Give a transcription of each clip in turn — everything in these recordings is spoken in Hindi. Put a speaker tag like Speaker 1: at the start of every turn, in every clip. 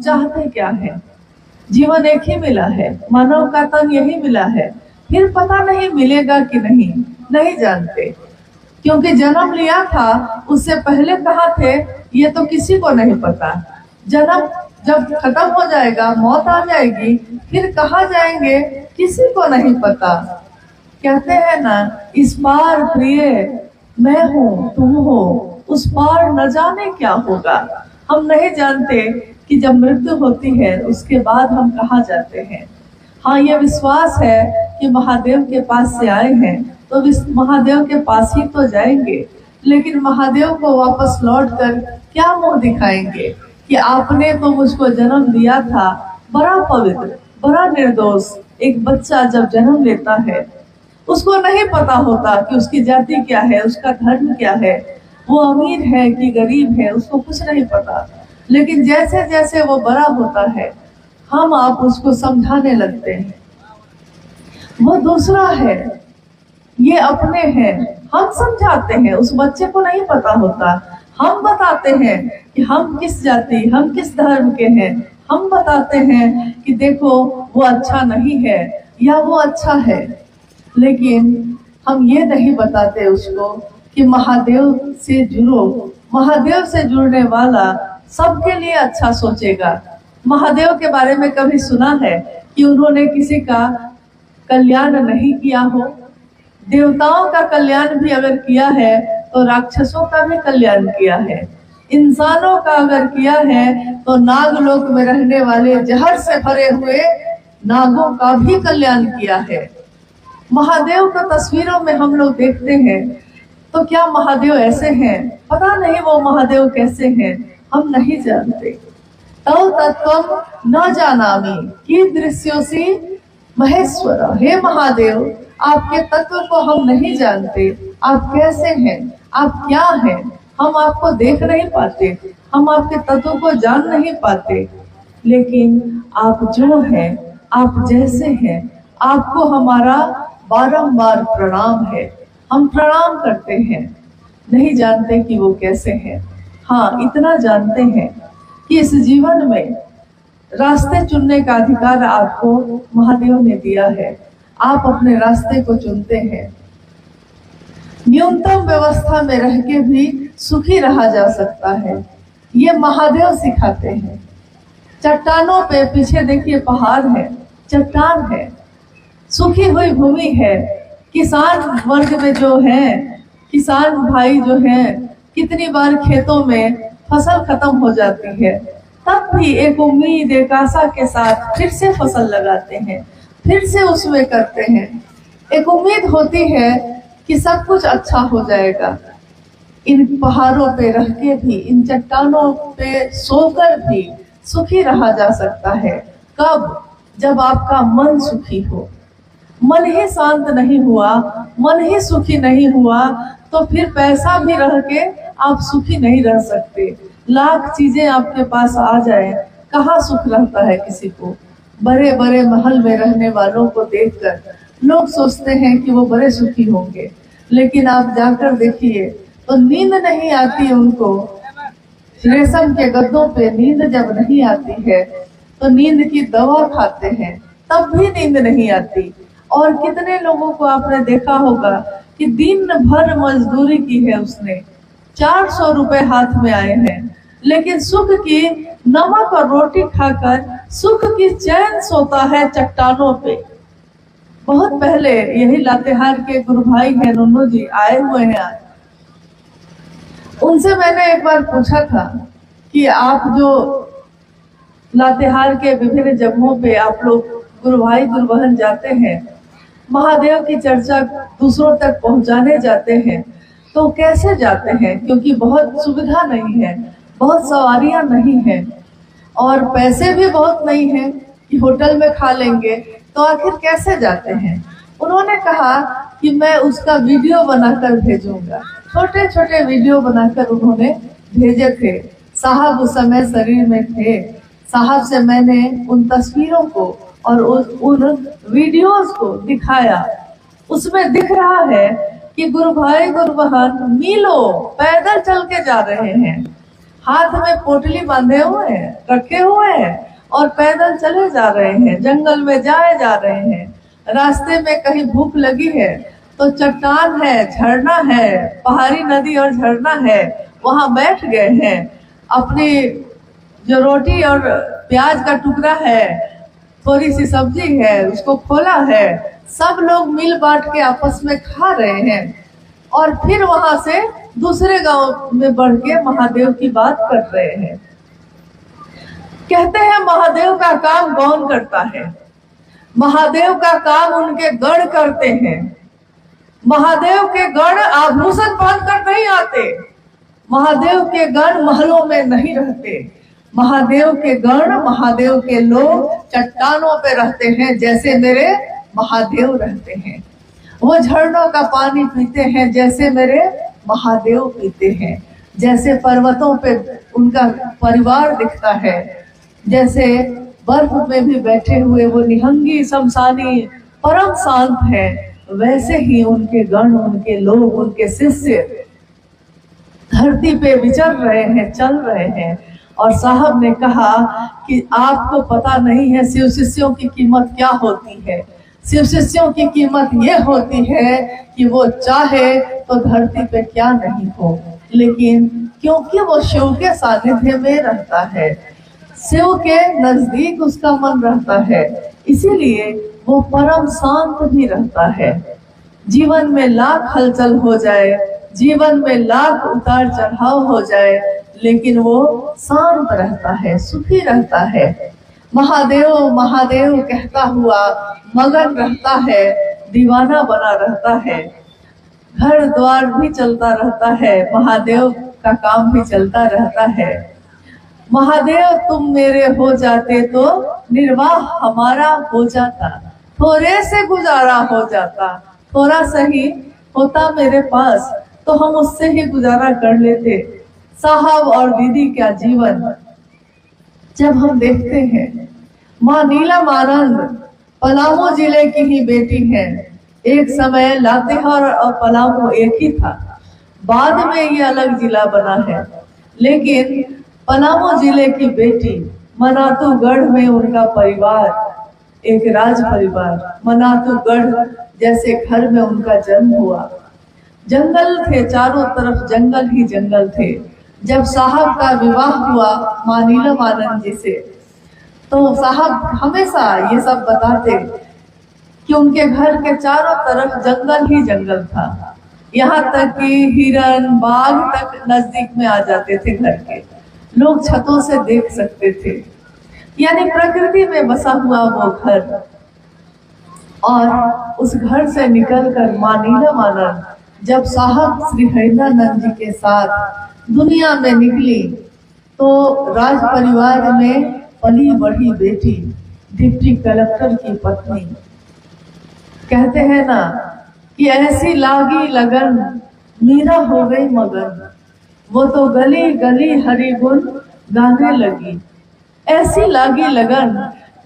Speaker 1: चाहते क्या है? जीवन एक ही मिला है, मानव का तन यही मिला है, फिर पता नहीं मिलेगा कि नहीं, नहीं जानते। क्योंकि जन्म लिया था, उससे पहले कहाँ थे ये तो किसी को नहीं पता। जन्म जब खत्म हो जाएगा, मौत आ जाएगी, फिर कहाँ जाएंगे किसी को नहीं पता। कहते हैं ना, इस पार प्रिय मैं हूँ तुम हो, उस पार न जाने क्या होगा। हम नहीं जानते कि जब मृत्यु होती है उसके बाद हम कहाँ जाते हैं। हाँ, ये विश्वास है कि महादेव के पास से आए हैं तो महादेव के पास ही तो जाएंगे, लेकिन महादेव को वापस लौट कर क्या मुंह दिखाएंगे कि आपने तो मुझको जन्म दिया था। बड़ा पवित्र, बड़ा निर्दोष एक बच्चा जब जन्म लेता है, उसको नहीं पता होता कि उसकी जाति क्या है, उसका धर्म क्या है, वो अमीर है कि गरीब है, उसको कुछ नहीं पता। लेकिन जैसे जैसे वो बड़ा होता है, हम आप उसको समझाने लगते हैं, वो दूसरा है, ये अपने हैं, हम समझाते हैं। उस बच्चे को नहीं पता होता, हम बताते हैं कि हम किस जाति, हम किस धर्म के हैं। हम बताते हैं कि देखो वो अच्छा नहीं है या वो अच्छा है, लेकिन हम ये नहीं बताते उसको कि महादेव से जुड़ो। महादेव से जुड़ने वाला सबके लिए अच्छा सोचेगा। महादेव के बारे में कभी सुना है कि उन्होंने किसी का कल्याण नहीं किया हो? देवताओं का कल्याण भी अगर किया है तो राक्षसों का भी कल्याण किया है। इंसानों का अगर किया है तो नागलोक में रहने वाले जहर से भरे हुए नागों का भी कल्याण किया है। महादेव को तस्वीरों में हम लोग देखते हैं तो क्या महादेव ऐसे हैं? पता नहीं वो महादेव कैसे हैं, हम नहीं जानते। तव तत्त्वं न जानामि कीदृश्योऽसि महेश्वर। हे महादेव, आपके तत्व को हम नहीं जानते, आप कैसे हैं, आप क्या हैं, हम आपको देख नहीं पाते, हम आपके तत्व को जान नहीं पाते। लेकिन आप जो हैं, आप जैसे हैं, आपको हमारा बारंबार प्रणाम है। हम प्रणाम करते हैं, नहीं जानते कि वो कैसे हैं। हाँ, इतना जानते हैं कि इस जीवन में रास्ते चुनने का अधिकार आपको महादेव ने दिया है। आप अपने रास्ते को चुनते हैं। न्यूनतम व्यवस्था में रह के भी सुखी रहा जा सकता है, ये महादेव सिखाते हैं। चट्टानों पे पीछे देखिए पहाड़ है, चट्टान है, सूखी हुई भूमि है। किसान वर्ग में जो है, किसान भाई जो हैं, कितनी बार खेतों में फसल खत्म हो जाती है, तब भी एक उम्मीद, एक आशा के साथ फिर से फसल लगाते हैं, फिर से उसमें करते हैं। एक उम्मीद होती है कि सब कुछ अच्छा हो जाएगा। इन पहाड़ों पे रह के भी, इन चट्टानों पे सोकर भी सुखी रहा जा सकता है। कब? जब आपका मन सुखी हो। मन ही शांत नहीं हुआ, मन ही सुखी नहीं हुआ, तो फिर पैसा भी रह के आप सुखी नहीं रह सकते। लाख चीजें आपके पास आ जाए, कहाँ सुख रहता है किसी को। बड़े बड़े महल में रहने वालों को देखकर लोग सोचते हैं कि वो बड़े सुखी होंगे, लेकिन आप जाकर देखिए तो नींद नहीं आती उनको। रेशम के गद्दों पे नींद जब नहीं आती है तो नींद की दवा खाते हैं, तब भी नींद नहीं आती। और कितने लोगों को आपने देखा होगा कि दिन भर मजदूरी की है उसने, 400 रुपए हाथ में आए हैं, लेकिन सुख की नमक और रोटी खाकर सुख की चैन सोता है चट्टानों पे। बहुत पहले यही लातेहार के गुरु भाई हैं नन्नू जी, आए हुए हैं आज। उनसे मैंने एक बार पूछा था कि आप जो लातेहार के विभिन्न जगहों पे आप लोग गुरु भाई गुरु बहन जाते हैं, महादेव की चर्चा दूसरों तक पहुंचाने जाते हैं, तो कैसे जाते हैं? क्योंकि बहुत सुविधा नहीं है, बहुत सवारियां नहीं है और पैसे भी बहुत नहीं है कि होटल में खा लेंगे, तो आखिर कैसे जाते हैं? उन्होंने कहा कि मैं उसका वीडियो बनाकर भेजूंगा। छोटे छोटे वीडियो बनाकर उन्होंने भेजे थे। साहब उस समय शरीर में थे। साहब से मैंने उन तस्वीरों को और उन वीडियोस को दिखाया। उसमें दिख रहा है कि गुरु भाई गुरु बहन मीलों पैदल चल के जा रहे हैं। हाथ में पोटली बांधे हुए हैं, रखे हुए हैं और पैदल चले जा रहे हैं, जंगल में जाए जा रहे हैं। रास्ते में कहीं भूख लगी है तो चट्टान है, झरना है, पहाड़ी नदी और झरना है, वहां बैठ गए हैं। अपनी जो रोटी और प्याज का टुकड़ा है, थोड़ी सी सब्जी है, उसको खोला है, सब लोग मिल बांट के आपस में खा रहे हैं और फिर वहां से दूसरे गांव में बढ़ के महादेव की बात कर रहे हैं। कहते हैं महादेव का काम कौन करता है? महादेव का काम उनके गण करते हैं। महादेव के गण आभूषण पहन कर नहीं आते, महादेव के गण महलों में नहीं रहते। महादेव के गण, महादेव के लोग चट्टानों पे रहते हैं, जैसे मेरे महादेव रहते हैं। वो झरनों का पानी पीते हैं जैसे मेरे महादेव पीते हैं। जैसे पर्वतों पे उनका परिवार दिखता है, जैसे बर्फ में भी बैठे हुए वो निहंगी शमशानी परम शांत है, वैसे ही उनके गण, उनके लोग, उनके शिष्य धरती पे विचर रहे हैं, चल रहे हैं। और साहब ने कहा कि आपको पता नहीं है शिव शिष्यों की कीमत क्या होती है। शिव शिष्यों की कीमत ये होती है कि वो चाहे तो धरती पे क्या नहीं हो, लेकिन क्योंकि वो शिव के सानिध्य में रहता है, शिव के नजदीक उसका मन रहता है, इसीलिए वो परम शांत भी रहता है। जीवन में लाख हलचल हो जाए, जीवन में लाख उतार चढ़ाव हो जाए, लेकिन वो शांत रहता है, सुखी रहता है। महादेव महादेव कहता हुआ मगन रहता है, दीवाना बना रहता है। घर द्वार भी चलता रहता है, महादेव का काम भी चलता रहता है। महादेव तुम मेरे हो जाते तो निर्वाह हमारा हो जाता, थोड़े से गुजारा हो जाता, थोड़ा सही होता मेरे पास तो हम उससे ही गुजारा कर लेते। साहब और दीदी का जीवन जब हम देखते हैं, माँ नीलम आनंद पलामू जिले की ही बेटी है। एक समय लातेहार और पलामू एक ही था, बाद में ये अलग जिला बना है, लेकिन पलामू जिले की बेटी, मनातूगढ़ में उनका परिवार एक राज परिवार, मनातूगढ़ जैसे घर में उनका जन्म हुआ। जंगल थे, चारों तरफ जंगल ही जंगल थे। जब साहब का विवाह हुआ माँ नीलम आनंद जी से, तो साहब हमेशा ये सब बताते कि उनके घर के चारों तरफ जंगल ही जंगल था, यहाँ तक कि हिरन, बाघ तक नजदीक में आ जाते थे। घर के लोग छतों से देख सकते थे, यानी प्रकृति में बसा हुआ वो घर। और उस घर से निकलकर माँ नीलम आनंद जब साहब श्री हरिनानंद जी के साथ दुनिया में निकली, तो राज परिवार में पली बढ़ी बेटी, डिप्टी कलेक्टर की पत्नी। कहते हैं ना कि ऐसी लागी लगन मीरा हो गई मगन, वो तो गली गली हरि गुण गाने लगी। ऐसी लागी लगन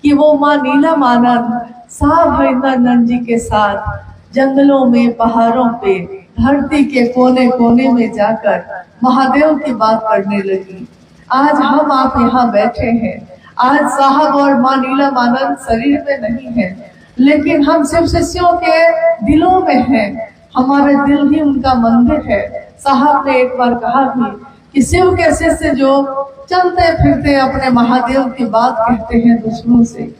Speaker 1: कि वो माँ नीलम आनंद साहब हरिनानंद जी के साथ जंगलों में, पहाड़ों पे, धरती के कोने कोने में जाकर महादेव की बात करने लगी। आज हम आप यहाँ बैठे हैं, आज साहब और माँ नीलम आनंद शरीर में नहीं है, लेकिन हम शिव शिष्यों के दिलों में हैं। हमारे दिल ही उनका मंदिर है। साहब ने एक बार कहा भी कि शिव के शिष्य जो चलते फिरते अपने महादेव की बात कहते हैं दूसरों से,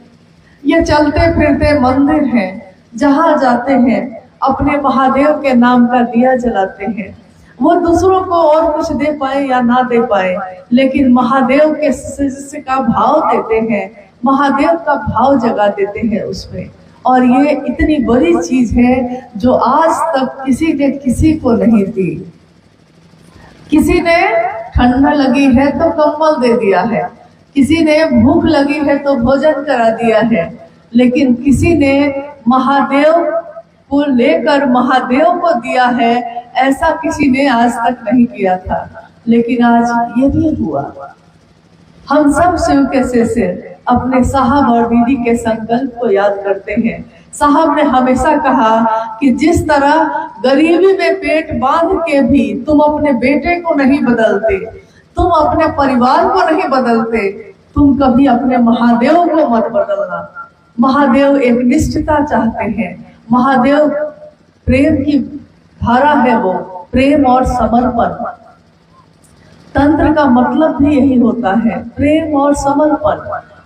Speaker 1: ये चलते फिरते मंदिर हैं, जहाँ जाते हैं अपने महादेव के नाम का दिया जलाते हैं। वो दूसरों को और कुछ दे पाए या ना दे पाए, लेकिन महादेव के शिष्य का भाव देते हैं, महादेव का भाव जगा देते हैं उसमें। और ये इतनी बड़ी चीज है जो आज तक किसी ने किसी को नहीं दी। किसी ने ठंडा लगी है तो कंबल दे दिया है, किसी ने भूख लगी है तो भोजन करा दिया है, लेकिन किसी ने महादेव को लेकर महादेव को दिया है, ऐसा किसी ने आज तक नहीं किया था। लेकिन आज ये भी हुआ। हम सब शिव के शिष्य अपने साहब और दीदी के संकल्प को याद करते हैं। साहब ने हमेशा कहा कि जिस तरह गरीबी में पेट बांध के भी तुम अपने बेटे को नहीं बदलते, तुम अपने परिवार को नहीं बदलते, तुम कभी अपने महादेव को मत बदलना। महादेव एक निष्ठता चाहते हैं। महादेव प्रेम की धारा है, वो प्रेम और समर्पण। तंत्र का मतलब भी यही होता है, प्रेम और समर्पण।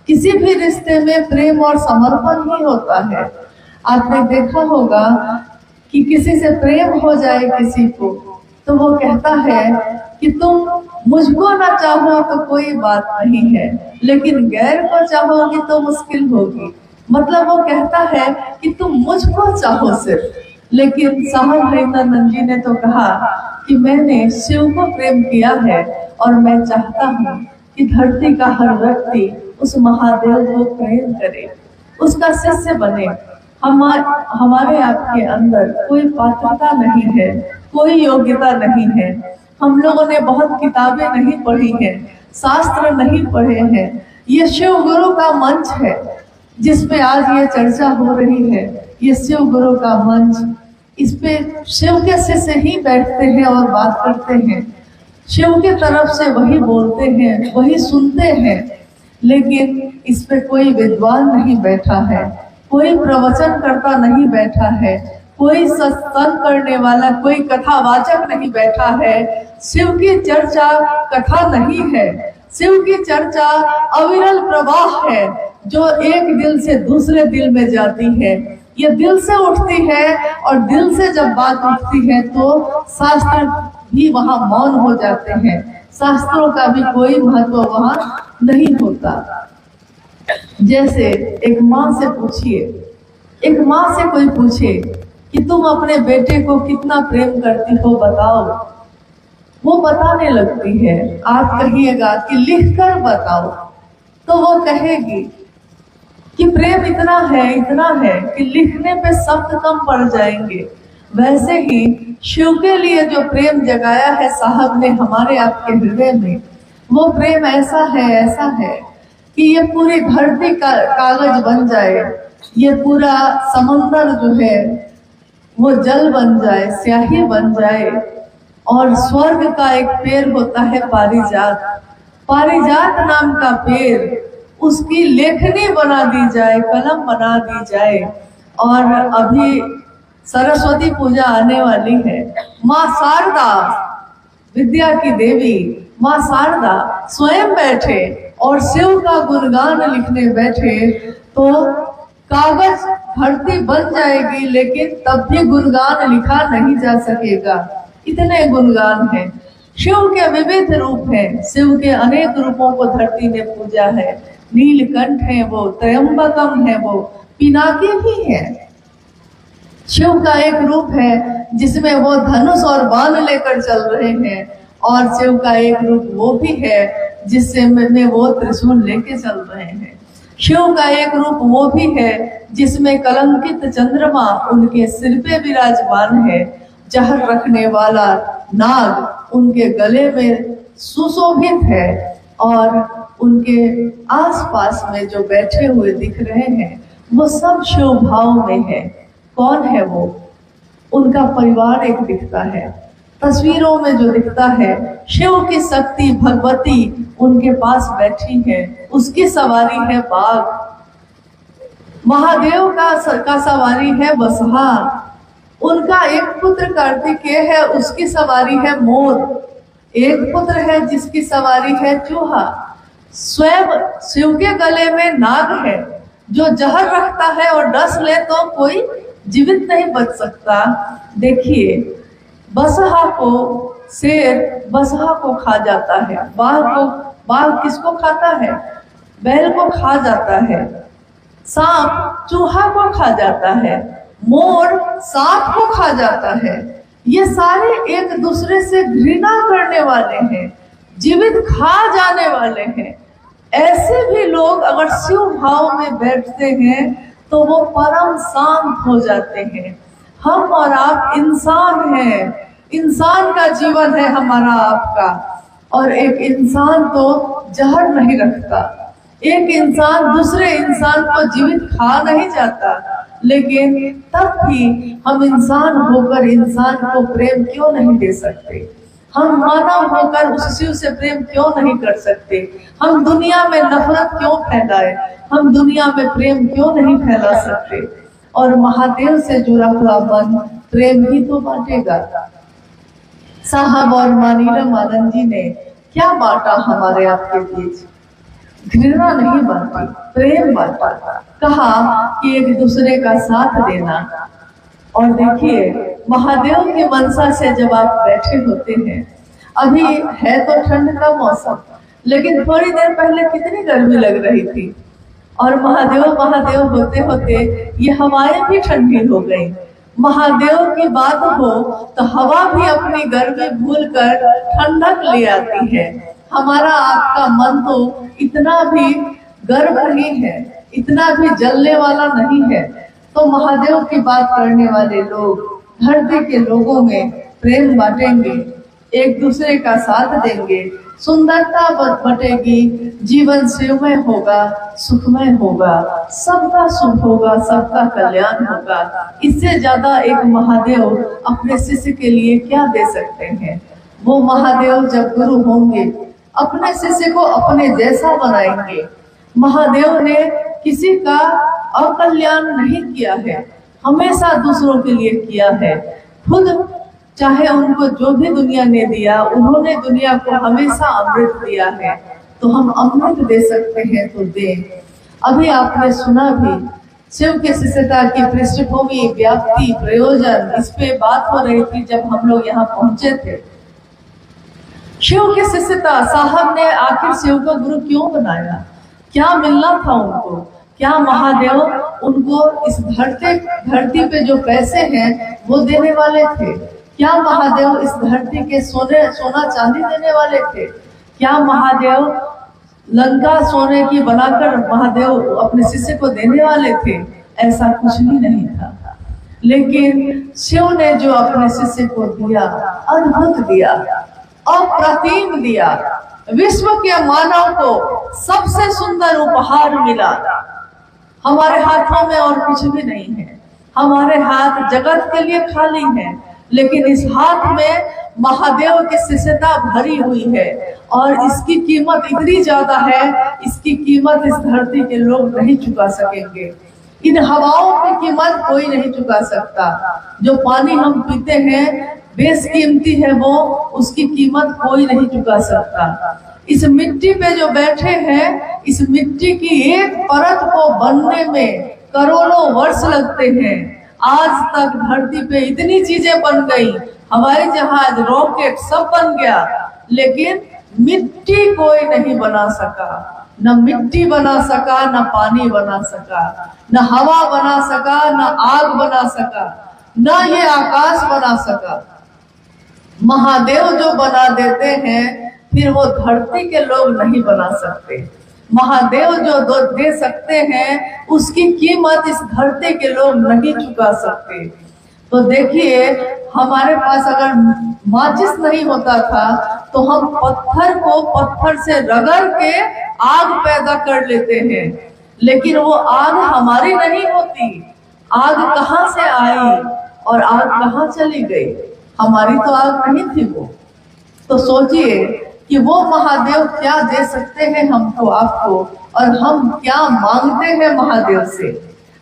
Speaker 1: किसी भी रिश्ते में प्रेम और समर्पण ही होता है। आपने देखा होगा कि किसी से प्रेम हो जाए किसी को, तो वो कहता है कि तुम मुझको ना चाहो तो कोई बात नहीं है, लेकिन गैर को चाहोगी तो मुश्किल होगी। मतलब वो कहता है कि तुम मुझको चाहो सिर्फ। लेकिन साहब हरिंदर जी ने तो कहा कि मैंने शिव को प्रेम किया है और मैं चाहता हूँ कि धरती का हर व्यक्ति उस महादेव को प्रेम करे, उसका शिष्य बने। हमारे आपके अंदर कोई पात्रता नहीं है, कोई योग्यता नहीं है। हम लोगों ने बहुत किताबें नहीं पढ़ी हैं, शास्त्र नहीं पढ़े हैं। ये शिव गुरु का मंच है जिसपे आज ये चर्चा हो रही है। ये शिव गुरु का मंच, इस पे शिव के शिष्य ही बैठते हैं और बात करते हैं। शिव की तरफ से वही बोलते हैं, वही सुनते हैं। लेकिन इस पे कोई विद्वान नहीं बैठा है, कोई प्रवचन करता नहीं बैठा है, कोई सत्संग करने वाला, कोई कथावाचक नहीं बैठा है। शिव की चर्चा कथा नहीं है, शिव की चर्चा अविरल प्रवाह है जो एक दिल से दूसरे दिल में जाती है। ये दिल से उठती है और दिल से जब बात उठती है तो शास्त्र भी वहाँ मौन हो जाते हैं। शास्त्रों का भी कोई महत्व वहाँ नहीं होता। जैसे एक माँ से पूछिए, एक माँ से कोई पूछे कि तुम अपने बेटे को कितना प्रेम करती हो बताओ, वो बताने लगती है। आप कहिएगा कि लिख कर बताओ, तो वो कहेगी कि प्रेम इतना है कि लिखने पे शब्द कम पड़ जाएंगे। वैसे ही शिव के लिए जो प्रेम जगाया है साहब ने हमारे आपके हृदय में, वो प्रेम ऐसा है कि ये पूरी धरती का कागज बन जाए, ये पूरा समुंदर जो है वो जल बन जाए, स्याही बन जाए। और स्वर्ग का एक पेड़ होता है पारिजात, पारिजात नाम का पेड़, उसकी लेखनी बना दी जाए, कलम बना दी जाए। और अभी सरस्वती पूजा आने वाली है। माँ शारदा, विद्या की देवी माँ शारदा स्वयं बैठे और शिव का गुणगान लिखने बैठे तो कागज धरती बन जाएगी, लेकिन तब भी गुणगान लिखा नहीं जा सकेगा। इतने गुणगान हैं। शिव के विविध रूप हैं, शिव के अनेक रूपों को धरती ने पूजा है। नीलकंठ है वो, त्रयंबकम है वो, पिनाकी भी है। शिव का एक रूप है जिसमें वो धनुष और बाण लेकर चल रहे हैं, और शिव का एक रूप वो भी है जिससे में वो त्रिशूल लेके चल रहे हैं। शिव का एक रूप वो भी है जिसमें कलंकित चंद्रमा उनके सिर पे विराजमान है। जहर रखने वाला नाग उनके गले में सुशोभित है, और उनके आसपास में जो बैठे हुए दिख रहे हैं वो सब शिव भाव में है। कौन है वो? उनका परिवार एक दिखता है, तस्वीरों में जो दिखता है शिव की शक्ति भगवती उनके पास बैठी है, उसकी सवारी है बाघ। महादेव का सवारी है बसहा। उनका एक पुत्र कार्तिकेय है, उसकी सवारी है मोर। एक पुत्र है जिसकी सवारी है चूहा। स्वयं शिव के गले में नाग है जो जहर रखता है और डस ले तो कोई जीवित नहीं बच सकता। देखिए, बसहा को शेर बसहा को खा जाता है, बाघ किसको खाता है? बैल को खा जाता है। सांप चूहा को खा जाता है, मोर सांप को खा जाता है। ये सारे एक दूसरे से घृणा करने वाले हैं, जीवित खा जाने वाले हैं। ऐसे भी लोग अगर शिव भाव में बैठते हैं तो वो परम शांत हो जाते हैं। हम और आप इंसान हैं, इंसान का जीवन है हमारा आपका। और एक इंसान तो जहर नहीं रखता, एक इंसान दूसरे इंसान को जीवित खा नहीं जाता, लेकिन तब भी हम इंसान होकर इंसान को प्रेम क्यों नहीं दे सकते? हम मानव होकर उस शिव से प्रेम क्यों नहीं कर सकते? हम दुनिया में नफरत क्यों फैलाए? हम दुनिया में प्रेम क्यों नहीं फैला सकते? और महादेव से जुड़ा हुआ मन प्रेम ही तो बांटेगा। साहब और मानीराम आनंद जी ने क्या बांटा हमारे आपके बीच? घृणा नहीं बांटी, प्रेम बांटा। कहा कि एक दूसरे का साथ देना। और देखिए, महादेव की मनसा से जब आप बैठे होते हैं, अभी है तो ठंड का मौसम, लेकिन थोड़ी देर पहले कितनी गर्मी लग रही थी, और महादेव महादेव होते होते ये हवाएं भी ठंडी हो गई। महादेव की बात हो तो हवा भी अपनी गर्मी भूलकर ठंडक ले आती है। हमारा आपका मन तो इतना भी गर्म नहीं है, इतना भी जलने वाला नहीं है। तो महादेव की बात करने वाले लोग धरती के लोगों में प्रेम बांटेंगे, एक दूसरे का साथ देंगे, सुंदरता बटेगी, जीवन शिवमय होगा, सुखमय होगा, सबका सुख होगा, सबका कल्याण होगा। इससे ज्यादा एक महादेव अपने शिष्य के लिए क्या दे सकते हैं? वो महादेव जब गुरु होंगे अपने शिष्य को अपने जैसा बनाएंगे। महादेव ने किसी का अकल्याण नहीं किया है, हमेशा दूसरों के लिए किया है। खुद चाहे उनको जो भी दुनिया ने दिया, उन्होंने दुनिया को हमेशा अमृत दिया है। तो हम अमृत दे सकते हैं तो दें। अभी आपने सुना भी, शिव के शिष्यता की पृष्ठभूमि, व्याप्ति, प्रयोजन, इस पे बात हो रही थी जब हम लोग यहाँ पहुंचे थे। शिव की शिष्यता, साहब ने आखिर शिव को गुरु क्यों बनाया? क्या मिलना था उनको? क्या महादेव उनको इस धरती पे जो पैसे हैं वो देने वाले थे? क्या महादेव इस धरती के सोना चांदी देने वाले थे? क्या महादेव लंका सोने की बनाकर महादेव अपने शिष्य को देने वाले थे? ऐसा कुछ भी नहीं था। लेकिन शिव ने जो अपने शिष्य को दिया, अद्भुत दिया, अप्रतिम दिया। विश्व के मानव को सबसे सुंदर उपहार मिला। हमारे हाथों में और कुछ भी नहीं है, हमारे हाथ जगत के लिए खाली हैं, लेकिन इस हाथ में महादेव की शिष्यता भरी हुई है। और इसकी कीमत इतनी ज्यादा है, इसकी कीमत इस धरती के लोग नहीं चुका सकेंगे। इन हवाओं की कीमत कोई नहीं चुका सकता। जो पानी हम पीते हैं बेशकीमती है, वो उसकी कीमत कोई नहीं चुका सकता। इस मिट्टी पे जो बैठे हैं, इस मिट्टी की एक परत को बनने में करोड़ों वर्ष लगते हैं। आज तक धरती पे इतनी चीजें बन गई, हवाई जहाज, रॉकेट सब बन गया, लेकिन मिट्टी कोई नहीं बना सका। न मिट्टी बना सका, न पानी बना सका, न हवा बना सका, न आग बना सका, न ये आकाश बना सका। महादेव जो बना देते हैं, फिर वो धरती के लोग नहीं बना सकते। महादेव जो दे सकते हैं, उसकी कीमत इस धरती के लोग नहीं चुका सकते। तो देखिए, हमारे पास अगर माचिस नहीं होता था तो हम पत्थर को पत्थर से रगड़ के आग पैदा कर लेते हैं, लेकिन वो आग हमारी नहीं होती। आग कहाँ से आई और आग कहाँ चली गई? हमारी तो आग नहीं थी वो। तो सोचिए कि वो महादेव क्या दे सकते हैं हमको, आपको, और हम क्या मांगते हैं महादेव से।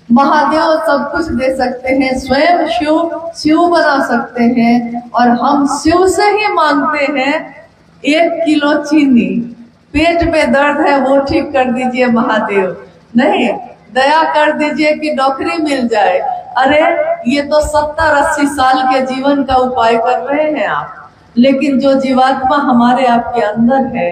Speaker 1: महादेव सब कुछ दे सकते हैं, स्वयं शिव बना सकते हैं, और हम शिव से ही मांगते हैं 1 किलो चीनी। पेट में दर्द है वो ठीक कर दीजिए महादेव, नहीं दया कर दीजिए कि नौकरी मिल जाए। अरे ये तो 70-80 साल के जीवन का उपाय कर रहे हैं आप, लेकिन जो जीवात्मा हमारे आपके अंदर है,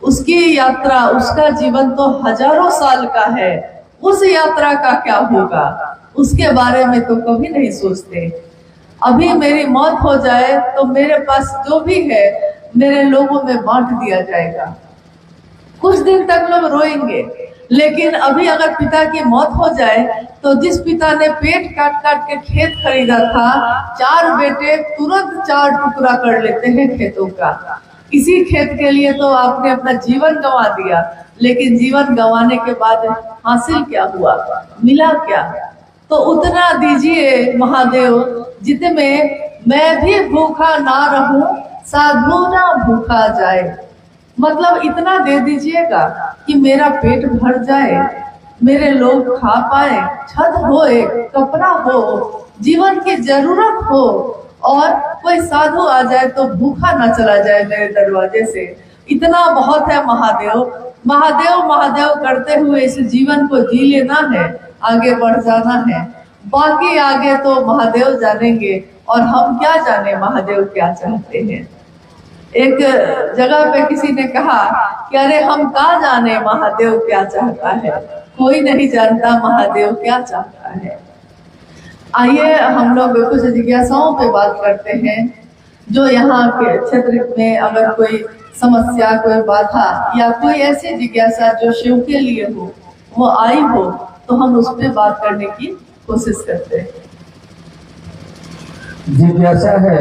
Speaker 1: उसकी यात्रा, उसका जीवन तो हजारों साल का है। उस यात्रा का क्या होगा, उसके बारे में तो कभी नहीं सोचते। अभी मेरी मौत हो जाए तो मेरे पास जो भी है मेरे लोगों में बांट दिया जाएगा। कुछ दिन तक लोग रोएंगे, लेकिन अभी अगर पिता की मौत हो जाए तो जिस पिता ने पेट काट काट के खेत खरीदा था, 4 बेटे तुरंत 4 टुकड़ा कर लेते हैं खेतों का। इसी खेत के लिए तो आपने अपना जीवन गंवा दिया, लेकिन जीवन गंवाने के बाद हासिल क्या हुआ, मिला क्या? तो उतना दीजिए महादेव जितने मैं भी भूखा ना रहूं, साधु ना भूखा जाए, मतलब इतना दे दीजिएगा कि मेरा पेट भर जाए, मेरे लोग खा पाए, छत हो, एक कपड़ा हो, जीवन की जरूरत हो, और कोई साधु आ जाए तो भूखा ना चला जाए मेरे दरवाजे से। इतना बहुत है महादेव। महादेव महादेव करते हुए इस जीवन को जी लेना है, आगे बढ़ जाना है। बाकी आगे तो महादेव जानेंगे, और हम क्या जाने महादेव क्या चाहते हैं। एक जगह पे किसी ने कहा कि अरे हम क्या जाने महादेव क्या चाहता है, कोई नहीं जानता महादेव क्या चाहता है। आइए हम लोग कुछ जिज्ञासाओं पे बात करते हैं, जो यहाँ के क्षेत्र में अगर कोई समस्या, कोई बाधा या कोई ऐसी जिज्ञासा जो शिव के लिए हो, वो आई हो, तो हम उस पर बात करने की कोशिश करते हैं।
Speaker 2: जिज्ञासा है,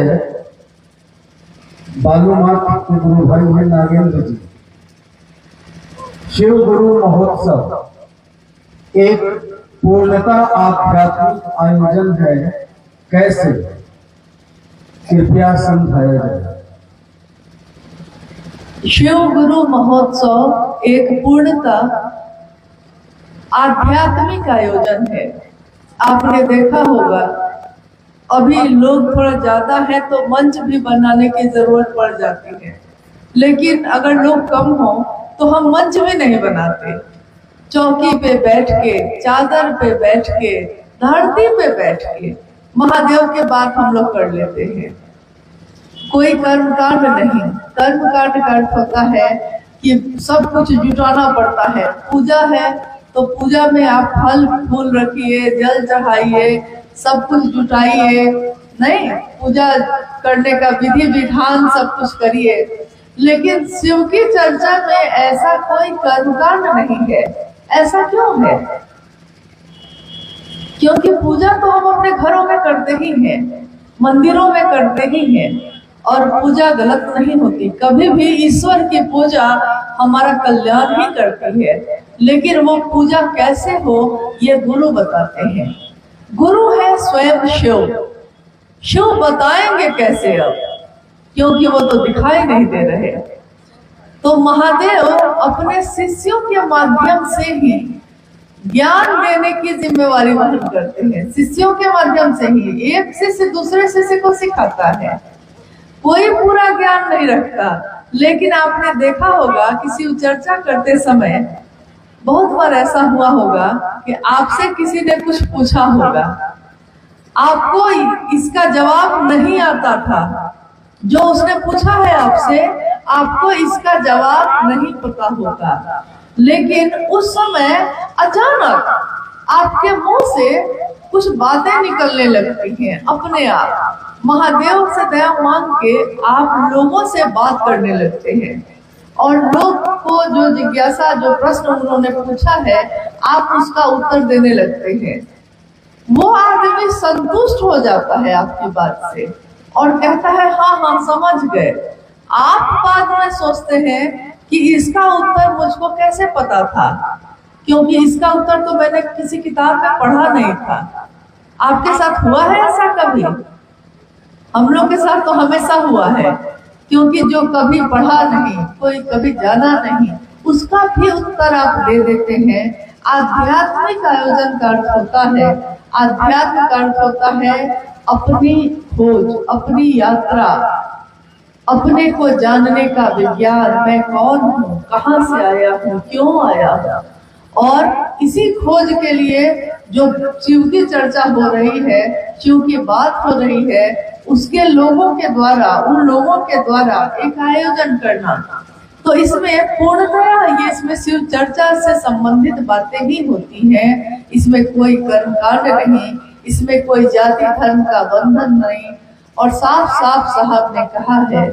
Speaker 2: बालूमाथ के गुरु भाई है नागेंद्र जी। शिव गुरु महोत्सव एक पूर्णता आध्यात्मिक आयोजन है, कैसे कृपया समझाया जाए।
Speaker 1: शिव गुरु महोत्सव एक पूर्णता आध्यात्मिक आयोजन है। आपने देखा होगा अभी लोग थोड़ा ज्यादा है तो मंच भी बनाने की जरूरत पड़ जाती है, लेकिन अगर लोग कम हो तो हम मंच भी नहीं बनाते। चौकी पे बैठ के, चादर पे बैठ के, धरती पे बैठ के महादेव के बात हम लोग कर लेते हैं। कोई कर्मकांड नहीं। कर्मकांड का अर्थ होता है कि सब कुछ जुटाना पड़ता है। पूजा है तो पूजा में आप फल फूल रखिए, जल चढ़ाइए, सब कुछ जुटाइए, नहीं पूजा करने का विधि विधान सब कुछ करिए। लेकिन शिव की चर्चा में ऐसा कोई कर्मकांड नहीं है। ऐसा क्यों है? क्योंकि पूजा तो हम अपने घरों में करते ही हैं, मंदिरों में करते ही हैं, और पूजा गलत नहीं होती। कभी भी ईश्वर की पूजा हमारा कल्याण ही करती है, लेकिन वो पूजा कैसे हो ये गुरु बताते हैं। गुरु है स्वयं शिव। शिव बताएंगे कैसे अब, क्योंकि वो तो दिखाई नहीं दे रहे। तो महादेव अपने शिष्यों के माध्यम से ही ज्ञान देने की जिम्मेवारी वहन करते हैं। शिष्यों के माध्यम से ही एक शिष्य दूसरे शिष्य को सिखाता है। कोई पूरा ज्ञान नहीं रखता, लेकिन आपने देखा होगा कि शिव चर्चा करते समय बहुत बार ऐसा हुआ होगा कि आपसे किसी ने कुछ पूछा होगा, आपको इसका जवाब नहीं आता था। जो उसने पूछा है आपसे, आपको इसका जवाब नहीं पता होगा, लेकिन उस समय अचानक आपके मुंह से कुछ बातें निकलने लगती हैं अपने आप। महादेव से दया मांग के आप लोगों से बात करने लगते हैं, और लोग को जो जिज्ञासा, जो प्रश्न उन्होंने पूछा है, आप उसका उत्तर देने लगते हैं। वो आदमी संतुष्ट हो जाता है आपकी बात से और कहता है हाँ हाँ समझ गए। आप बाद में सोचते हैं कि इसका उत्तर मुझको कैसे पता था, क्योंकि इसका उत्तर तो मैंने किसी किताब में पढ़ा नहीं था। आपके साथ हुआ है ऐसा कभी? हम लोग के साथ तो हमेशा हुआ है, क्योंकि जो कभी पढ़ा नहीं, कोई कभी जाना नहीं, उसका भी उत्तर आप दे देते हैं। आध्यात्मिक आयोजन का अर्थ होता है, आध्यात्म का अर्थ होता है अपनी खोज, अपनी यात्रा, अपने को जानने का विज्ञान। मैं कौन हूँ, कहाँ से आया हूँ, क्यों आया हूँ। और इसी खोज के लिए जो शिव की चर्चा हो रही है, शिव की बात हो रही है, उसके लोगों के द्वारा, उन लोगों के द्वारा एक आयोजन करना, तो इसमें पूर्णतया ये इसमें शिव चर्चा से संबंधित बातें ही होती हैं। इसमें कोई कर्मकांड नहीं, इसमें कोई जाति धर्म का बंधन नहीं। और साफ साफ साहब ने कहा है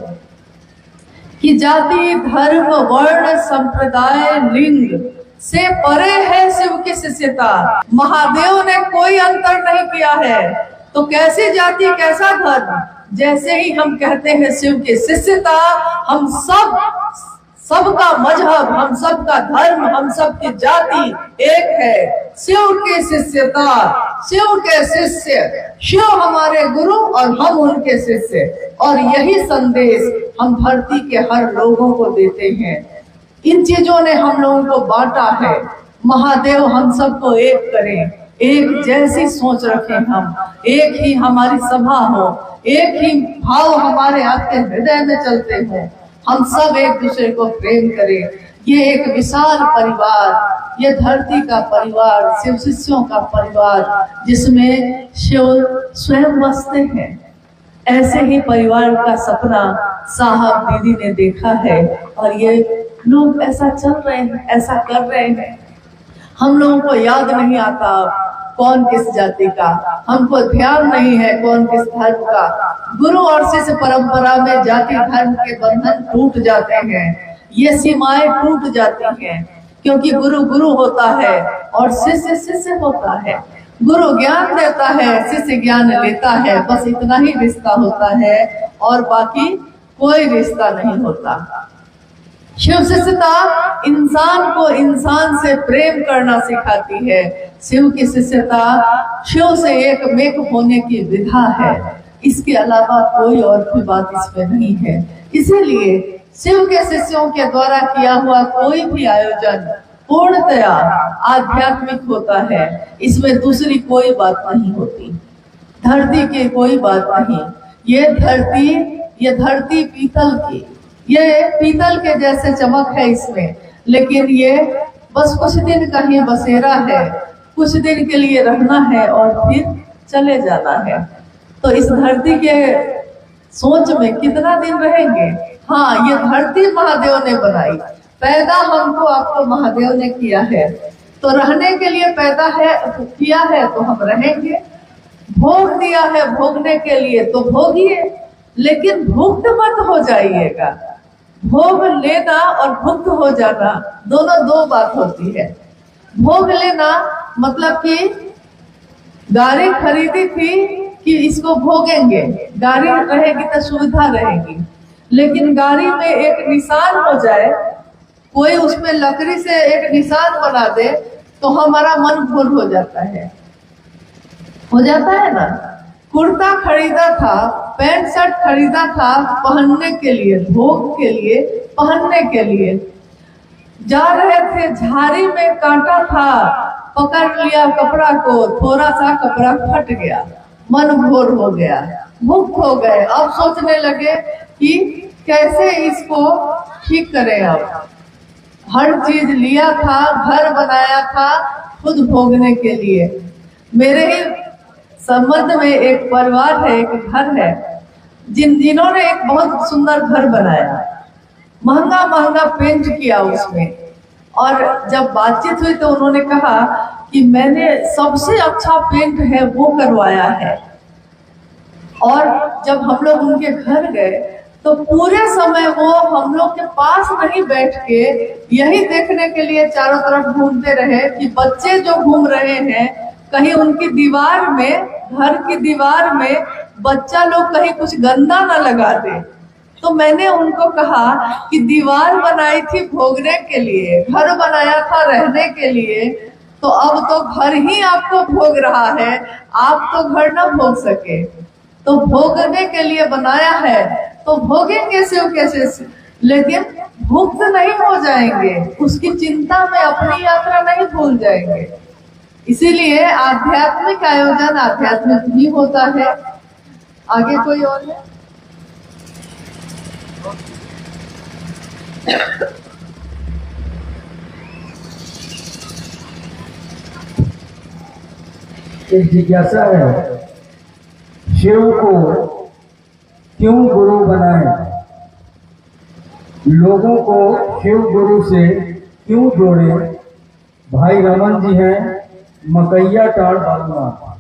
Speaker 1: कि जाति धर्म वर्ण संप्रदाय लिंग से परे है शिव की शिष्यता। महादेव ने कोई अंतर नहीं किया है। तो कैसी जाति, कैसा धर्म, जैसे ही हम कहते हैं शिव की शिष्यता, हम सब सबका मजहब, हम सबका धर्म, हम सबकी जाति एक है। शिव की शिष्यता, शिव के शिष्य, शिव हमारे गुरु और हम उनके शिष्य, और यही संदेश हम धरती के हर लोगों को देते हैं। इन चीजों ने हम लोगों को बांटा है। महादेव हम सबको एक करें, एक जैसी सोच रखें, हम एक ही हमारी सभा हो, एक ही भाव हमारे आपके हृदय में चलते हो, हम सब एक दूसरे को प्रेम करें। ये एक विशाल परिवार, ये धरती का परिवार, शिव शिष्यों का परिवार, जिसमें शिव स्वयं बसते हैं। ऐसे ही परिवार का सपना साहब दीदी ने देखा है, और ये लोग ऐसा चल रहे हैं, ऐसा कर रहे हैं। हम लोगों को याद नहीं आता कौन किस जाति का, हमको ध्यान नहीं है कौन किस धर्म का। गुरु और शिष्य परंपरा में जाति धर्म के बंधन टूट जाते हैं, ये सीमाएं टूट जाती हैं, क्योंकि गुरु गुरु होता है और शिष्य शिष्य होता है। गुरु ज्ञान देता है, शिष्य ज्ञान लेता है, बस इतना ही रिश्ता होता है, और बाकी कोई रिश्ता नहीं होता। शिव शिष्यता इंसान को इंसान से प्रेम करना सिखाती है। शिव की शिष्यता शिव से एक मेक होने की विधा है, इसके अलावा कोई और भी बात इसमें नहीं है। इसीलिए शिव के शिष्यों के द्वारा किया हुआ कोई भी आयोजन पूर्णतया आध्यात्मिक होता है, इसमें दूसरी कोई बात नहीं होती। धरती की कोई बात नहीं, ये धरती पीतल की, ये पीतल के जैसे चमक है इसमें, लेकिन ये बस कुछ दिन का ही बसेरा है, कुछ दिन के लिए रहना है और फिर चले जाना है। तो इस धरती के सोच में कितना दिन रहेंगे? हाँ, ये धरती महादेव ने बनाई, पैदा हमको आपको महादेव ने किया है, तो रहने के लिए पैदा है किया है तो हम रहेंगे। भोग दिया है भोगने के लिए तो भोगिए, लेकिन भुक्त मत हो जाइएगा। भोग लेना और भुक्त हो जाना दोनों दो बात होती है। भोग लेना मतलब कि गाड़ी खरीदी थी कि इसको भोगेंगे, गाड़ी रहेगी तो सुविधा रहेगी, लेकिन गाड़ी में एक निशान हो जाए, कोई उसमें लकड़ी से एक निशान बना दे तो हमारा मन घोर हो जाता है ना। कुर्ता खरीदा था, पैंट शर्ट खरीदा था पहनने के लिए, भोग के लिए, पहनने के लिए। जा रहे थे, झाड़ी में कांटा था, पकड़ लिया कपड़ा को, थोड़ा सा कपड़ा फट गया, मन घोर हो गया, भूख हो गए। अब सोचने लगे कि कैसे इसको ठीक करें। अब हर चीज लिया था, घर बनाया था खुद भोगने के लिए। मेरे ही संबंध में एक परिवार है, एक घर है, जिन्होंने एक बहुत सुंदर घर बनाया, महंगा महंगा पेंट किया उसमें, और जब बातचीत हुई तो उन्होंने कहा कि मैंने सबसे अच्छा पेंट है वो करवाया है। और जब हम लोग उनके घर गए तो पूरे समय वो हम लोग के पास नहीं बैठ के यही देखने के लिए चारों तरफ घूमते रहे कि बच्चे जो घूम रहे हैं कहीं उनकी दीवार में, घर की दीवार में बच्चा लोग कहीं कुछ गंदा ना लगा दे। तो मैंने उनको कहा कि दीवार बनाई थी भोगने के लिए, घर बनाया था रहने के लिए, तो अब तो घर ही आपको भोग रहा है, आप तो घर ना भोग सके, तो भोगने के लिए बनाया है तो भोगेंगे शिव कैसे, लेकिन भुक्त नहीं हो जाएंगे, उसकी चिंता में अपनी यात्रा नहीं भूल जाएंगे। इसीलिए आध्यात्मिक आयोजन आध्यात्मिक ही होता है। आगे कोई और है?
Speaker 2: एक जिज्ञासा है, शिव को क्यों गुरु बनाए? लोगों को शिव गुरु से क्यों जोड़े? भाई रमन जी हैं, मकैया टाड़ बालूआ।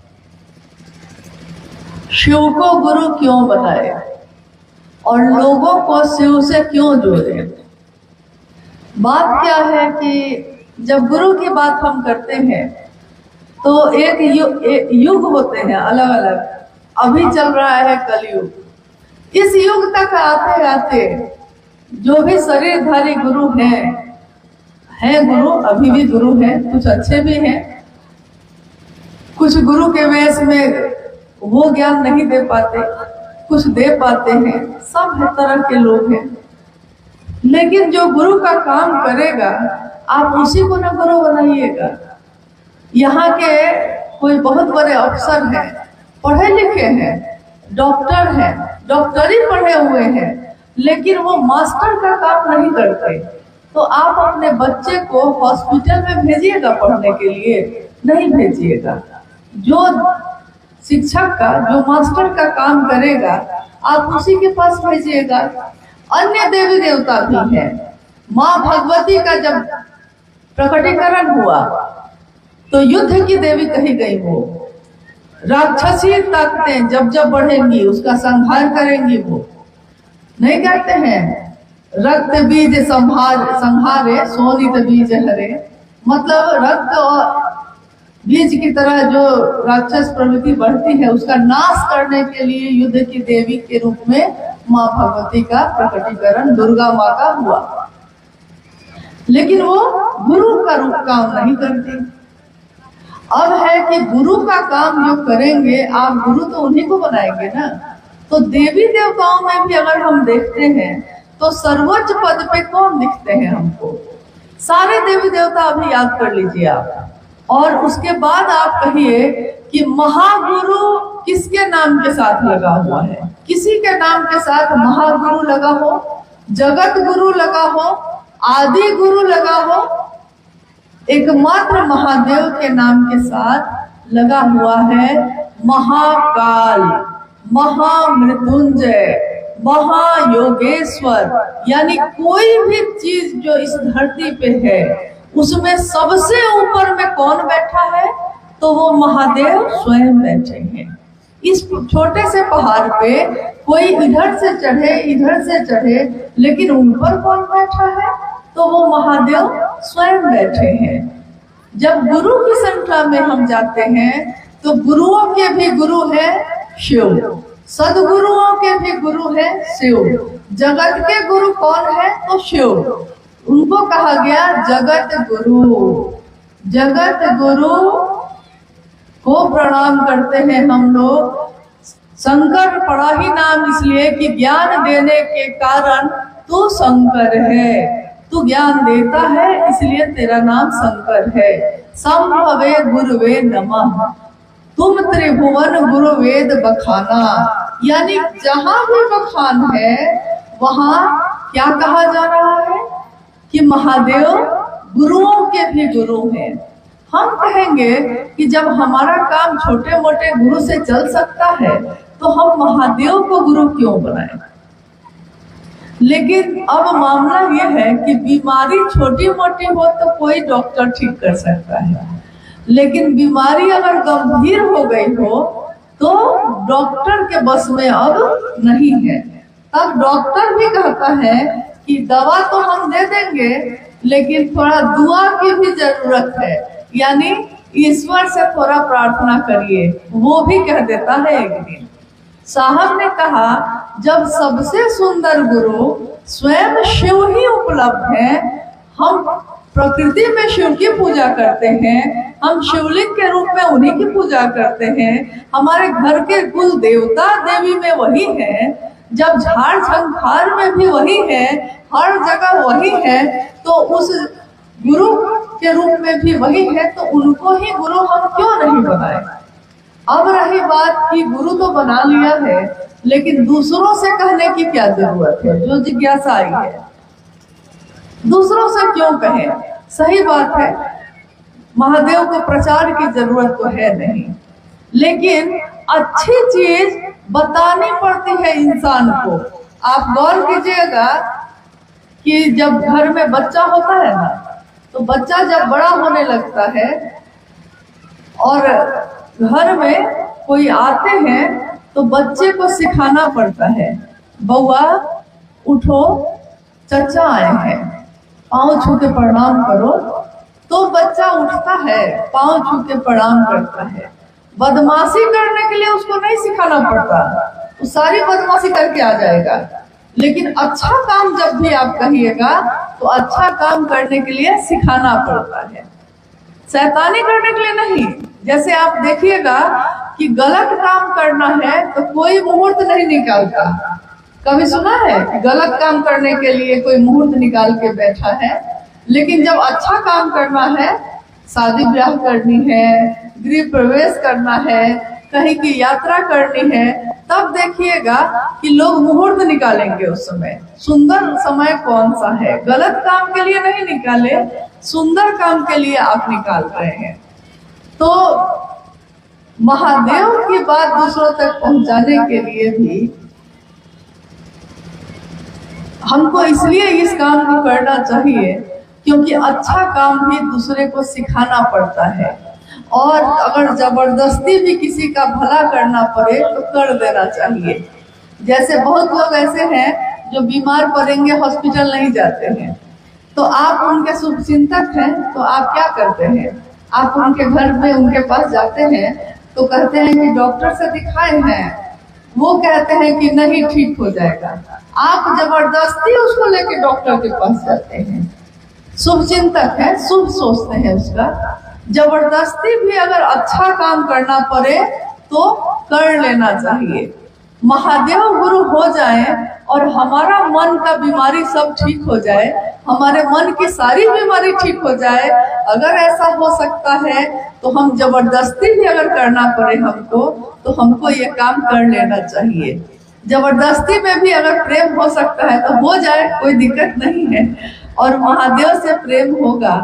Speaker 1: शिव को गुरु क्यों बनाए और लोगों को शिव से क्यों जोड़े? बात क्या है कि जब गुरु की बात हम करते हैं तो एक युग होते हैं अलग अलग। अभी चल रहा है कलयुग। इस युग तक आते आते जो भी शरीरधारी गुरु हैं गुरु, अभी भी गुरु हैं, कुछ अच्छे भी हैं, कुछ गुरु के वेश में वो ज्ञान नहीं दे पाते, कुछ दे पाते हैं, सब हर तरह के लोग हैं। लेकिन जो गुरु का काम करेगा आप उसी को ना गुरु बनाइएगा। यहाँ के कोई बहुत बड़े अफसर हैं, पढ़े लिखे हैं, डॉक्टर हैं, डॉक्टरी पढ़े हुए हैं, लेकिन वो मास्टर का काम नहीं करते, तो आप अपने बच्चे को हॉस्पिटल में भेजिएगा पढ़ने के लिए? नहीं भेजिएगा। जो शिक्षक का, जो मास्टर का काम करेगा आप उसी के पास भेजिएगा। अन्य देवी देवता भी हैं। माँ भगवती का जब प्रकटीकरण हुआ तो युद्ध की देवी कही गई। वो राक्षसी ताकतें जब जब बढ़ेंगी उसका संहार करेंगी। वो नहीं कहते हैं रक्त बीज संहारे सोनित बीज हरे, मतलब रक्त और बीज की तरह जो राक्षस प्रवृत्ति बढ़ती है उसका नाश करने के लिए युद्ध की देवी के रूप में माँ भगवती का प्रकटीकरण दुर्गा माँ का हुआ। लेकिन वो गुरु का रूप काम नहीं करती। अब है कि गुरु का काम जो करेंगे आप, गुरु तो उन्हीं को बनाएंगे ना। तो देवी देवताओं में भी अगर हम देखते हैं तो सर्वोच्च पद पे कौन दिखते हैं हमको? सारे देवी देवता अभी याद कर लीजिए आप, और उसके बाद आप कहिए कि महागुरु किसके नाम के साथ लगा हुआ है? किसी के नाम के साथ महागुरु लगा हो, जगत गुरु लगा हो, आदि गुरु लगा हो, एकमात्र महादेव के नाम के साथ लगा हुआ है महाकाल, महामृत्युंजय, महायोगेश्वर। यानी कोई भी चीज जो इस धरती पे है उसमें सबसे ऊपर में कौन बैठा है? तो वो महादेव स्वयं बैठे हैं। इस छोटे से पहाड़ पे कोई इधर से चढ़े, लेकिन ऊपर कौन बैठा है? तो वो महादेव स्वयं बैठे हैं। जब गुरु की श्रृंखला में हम जाते हैं तो गुरुओं के भी गुरु है शिव, सदगुरुओं के भी गुरु है शिव। जगत के गुरु कौन है? तो शिव। उनको कहा गया जगत गुरु। जगत गुरु को प्रणाम करते हैं हम लोग। शंकर पड़ा ही नाम इसलिए कि ज्ञान देने के कारण तू शंकर है, तू ज्ञान देता है इसलिए तेरा नाम शंकर है। संभवे गुरुवे नमः, तुम त्रिभुवन गुरु वेद बखाना। यानी जहां भी बखान है वहां क्या कहा जा रहा है कि महादेव गुरुओं के भी गुरु हैं। हम कहेंगे कि जब हमारा काम छोटे मोटे गुरु से चल सकता है तो हम महादेव को गुरु क्यों बनाएं? लेकिन अब मामला ये है कि बीमारी छोटी मोटी हो तो कोई डॉक्टर ठीक कर सकता है, लेकिन बीमारी अगर गंभीर हो गई हो तो डॉक्टर के बस में अब नहीं है। तब डॉक्टर भी कहता है कि दवा तो हम दे देंगे लेकिन थोड़ा दुआ की भी जरूरत है, यानी ईश्वर से थोड़ा प्रार्थना करिए। वो भी कह देता है एक दिन। साहब ने कहा जब सबसे सुंदर गुरु स्वयं शिव ही उपलब्ध है, हम प्रकृति में शिव की पूजा करते हैं, हम शिवलिंग के रूप में उन्हीं की पूजा करते हैं, हमारे घर के कुल देवता देवी में वही है, जब झाड़ झंखार में भी वही है, हर जगह वही है, तो उस गुरु के रूप में भी वही है, तो उनको ही गुरु हम क्यों नहीं बनाए? अब रही बात कि गुरु तो बना लिया है, लेकिन दूसरों से कहने की क्या जरूरत है? जो जिज्ञासा आई है, दूसरों से क्यों कहें? सही बात है, महादेव को प्रचार की जरूरत तो है नहीं, लेकिन अच्छी चीज बतानी पड़ती है इंसान को। आप गौर कीजिएगा कि जब घर में बच्चा होता है ना, तो बच्चा जब बड़ा होने लगता है और घर में कोई आते हैं तो बच्चे को सिखाना पड़ता है, बउआ उठो, चचा आए हैं, पाँव छू के प्रणाम करो। तो बच्चा उठता है, पाँव छू के प्रणाम करता है। बदमाशी करने के लिए उसको नहीं सिखाना पड़ता, वो सारी बदमाशी करके आ जाएगा। लेकिन अच्छा काम जब भी आप कहिएगा तो अच्छा काम करने के लिए सिखाना पड़ता है, शैतानी करने के लिए नहीं। जैसे आप देखिएगा कि गलत काम करना है तो कोई मुहूर्त नहीं निकालता। कभी सुना है कि गलत काम करने के लिए कोई मुहूर्त निकाल के बैठा है? लेकिन जब अच्छा काम करना है, शादी ब्याह करनी है, गृह प्रवेश करना है, कहीं की यात्रा करनी है, तब देखिएगा कि लोग मुहूर्त निकालेंगे। उस समय सुंदर समय कौन सा है? गलत काम के लिए नहीं निकाले, सुंदर काम के लिए आप निकाल रहे हैं। तो महादेव की बात दूसरों तक पहुंचाने के लिए भी हमको इसलिए इस काम को करना चाहिए क्योंकि अच्छा काम भी दूसरे को सिखाना पड़ता है। और अगर जबरदस्ती भी किसी का भला करना पड़े तो कर देना चाहिए। जैसे बहुत लोग ऐसे हैं जो बीमार पड़ेंगे, हॉस्पिटल नहीं जाते हैं, तो आप उनके शुभचिंतक हैं, तो आप क्या करते हैं? आप उनके घर में उनके पास जाते हैं तो कहते हैं कि डॉक्टर से दिखाए हैं, वो कहते हैं कि नहीं ठीक हो जाएगा। आप जबरदस्ती उसको लेके डॉक्टर के पास जाते हैं। शुभचिंतक है, शुभ सोचते हैं उसका। जबरदस्ती भी अगर अच्छा काम करना पड़े तो कर लेना चाहिए। महादेव गुरु हो जाए और हमारा मन का बीमारी सब ठीक हो जाए, हमारे मन की सारी बीमारी ठीक हो जाए, अगर ऐसा हो सकता है तो हम जबरदस्ती भी अगर करना पड़े हमको, तो हमको ये काम कर लेना चाहिए। जबरदस्ती में भी अगर प्रेम हो सकता है तो हो जाए, कोई दिक्कत नहीं है। और महादेव से प्रेम होगा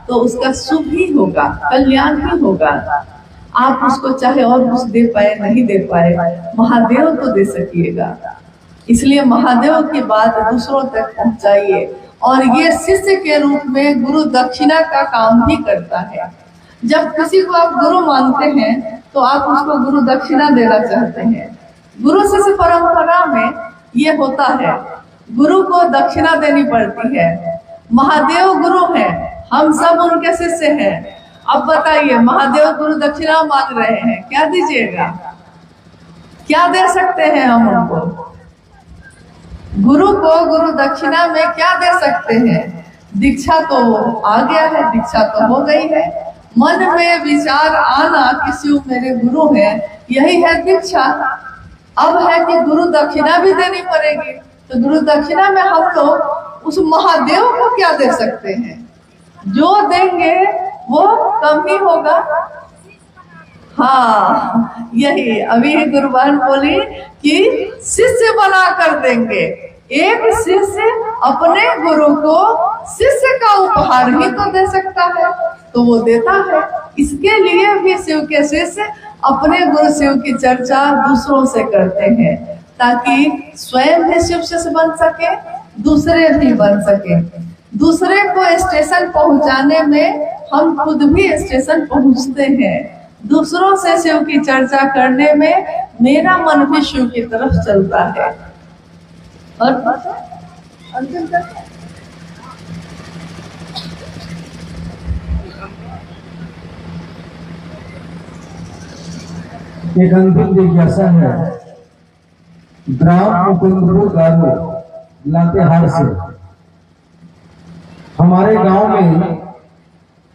Speaker 1: तो उसका शुभ ही होगा, कल्याण ही होगा। आप उसको चाहे और कुछ दे पाए नहीं दे पाए, महादेव तो दे सकिएगा। इसलिए महादेव की बात दूसरों तक पहुंचाइए। और ये शिष्य के रूप में गुरु दक्षिणा का काम भी करता है। जब किसी को आप गुरु मानते हैं तो आप उसको गुरु दक्षिणा देना चाहते हैं। गुरु शिष्य परंपरा में ये होता है, गुरु को दक्षिणा देनी पड़ती है। महादेव गुरु हैं, हम सब उनके शिष्य हैं। अब बताइए, महादेव गुरु दक्षिणा मांग रहे हैं, क्या दीजिएगा? क्या दे सकते हैं हम उनको? गुरु को गुरु दक्षिणा में क्या दे सकते हैं? दीक्षा तो आ गया है, दीक्षा तो हो गई है। मन में विचार आना कि शिव मेरे गुरु हैं, यही है दीक्षा। अब है कि गुरु दक्षिणा भी देनी पड़ेगी। तो गुरु दक्षिणा में हम लोग उस महादेव को क्या दे सकते हैं? जो देंगे वो कम ही होगा। हाँ, यही अभी गुरुबान बोली कि शिष्य बना कर देंगे। एक शिष्य अपने गुरु को शिष्य का उपहार ही तो दे सकता है, तो वो देता है। इसके लिए भी शिव के शिष्य अपने गुरु शिव की चर्चा दूसरों से करते हैं, ताकि स्वयं भी शिव शिष्य बन सके, दूसरे भी बन सके। दूसरे को स्टेशन पहुंचाने में हम खुद भी स्टेशन पहुंचते हैं। दूसरों से शिव की चर्चा करने में मेरा मन भी शिव की तरफ चलता है। और अंतिम तक
Speaker 2: एक अंतिम जिज्ञासा है। ग्राम मुकुंदपुर गारो लातेहार से हमारे गांव में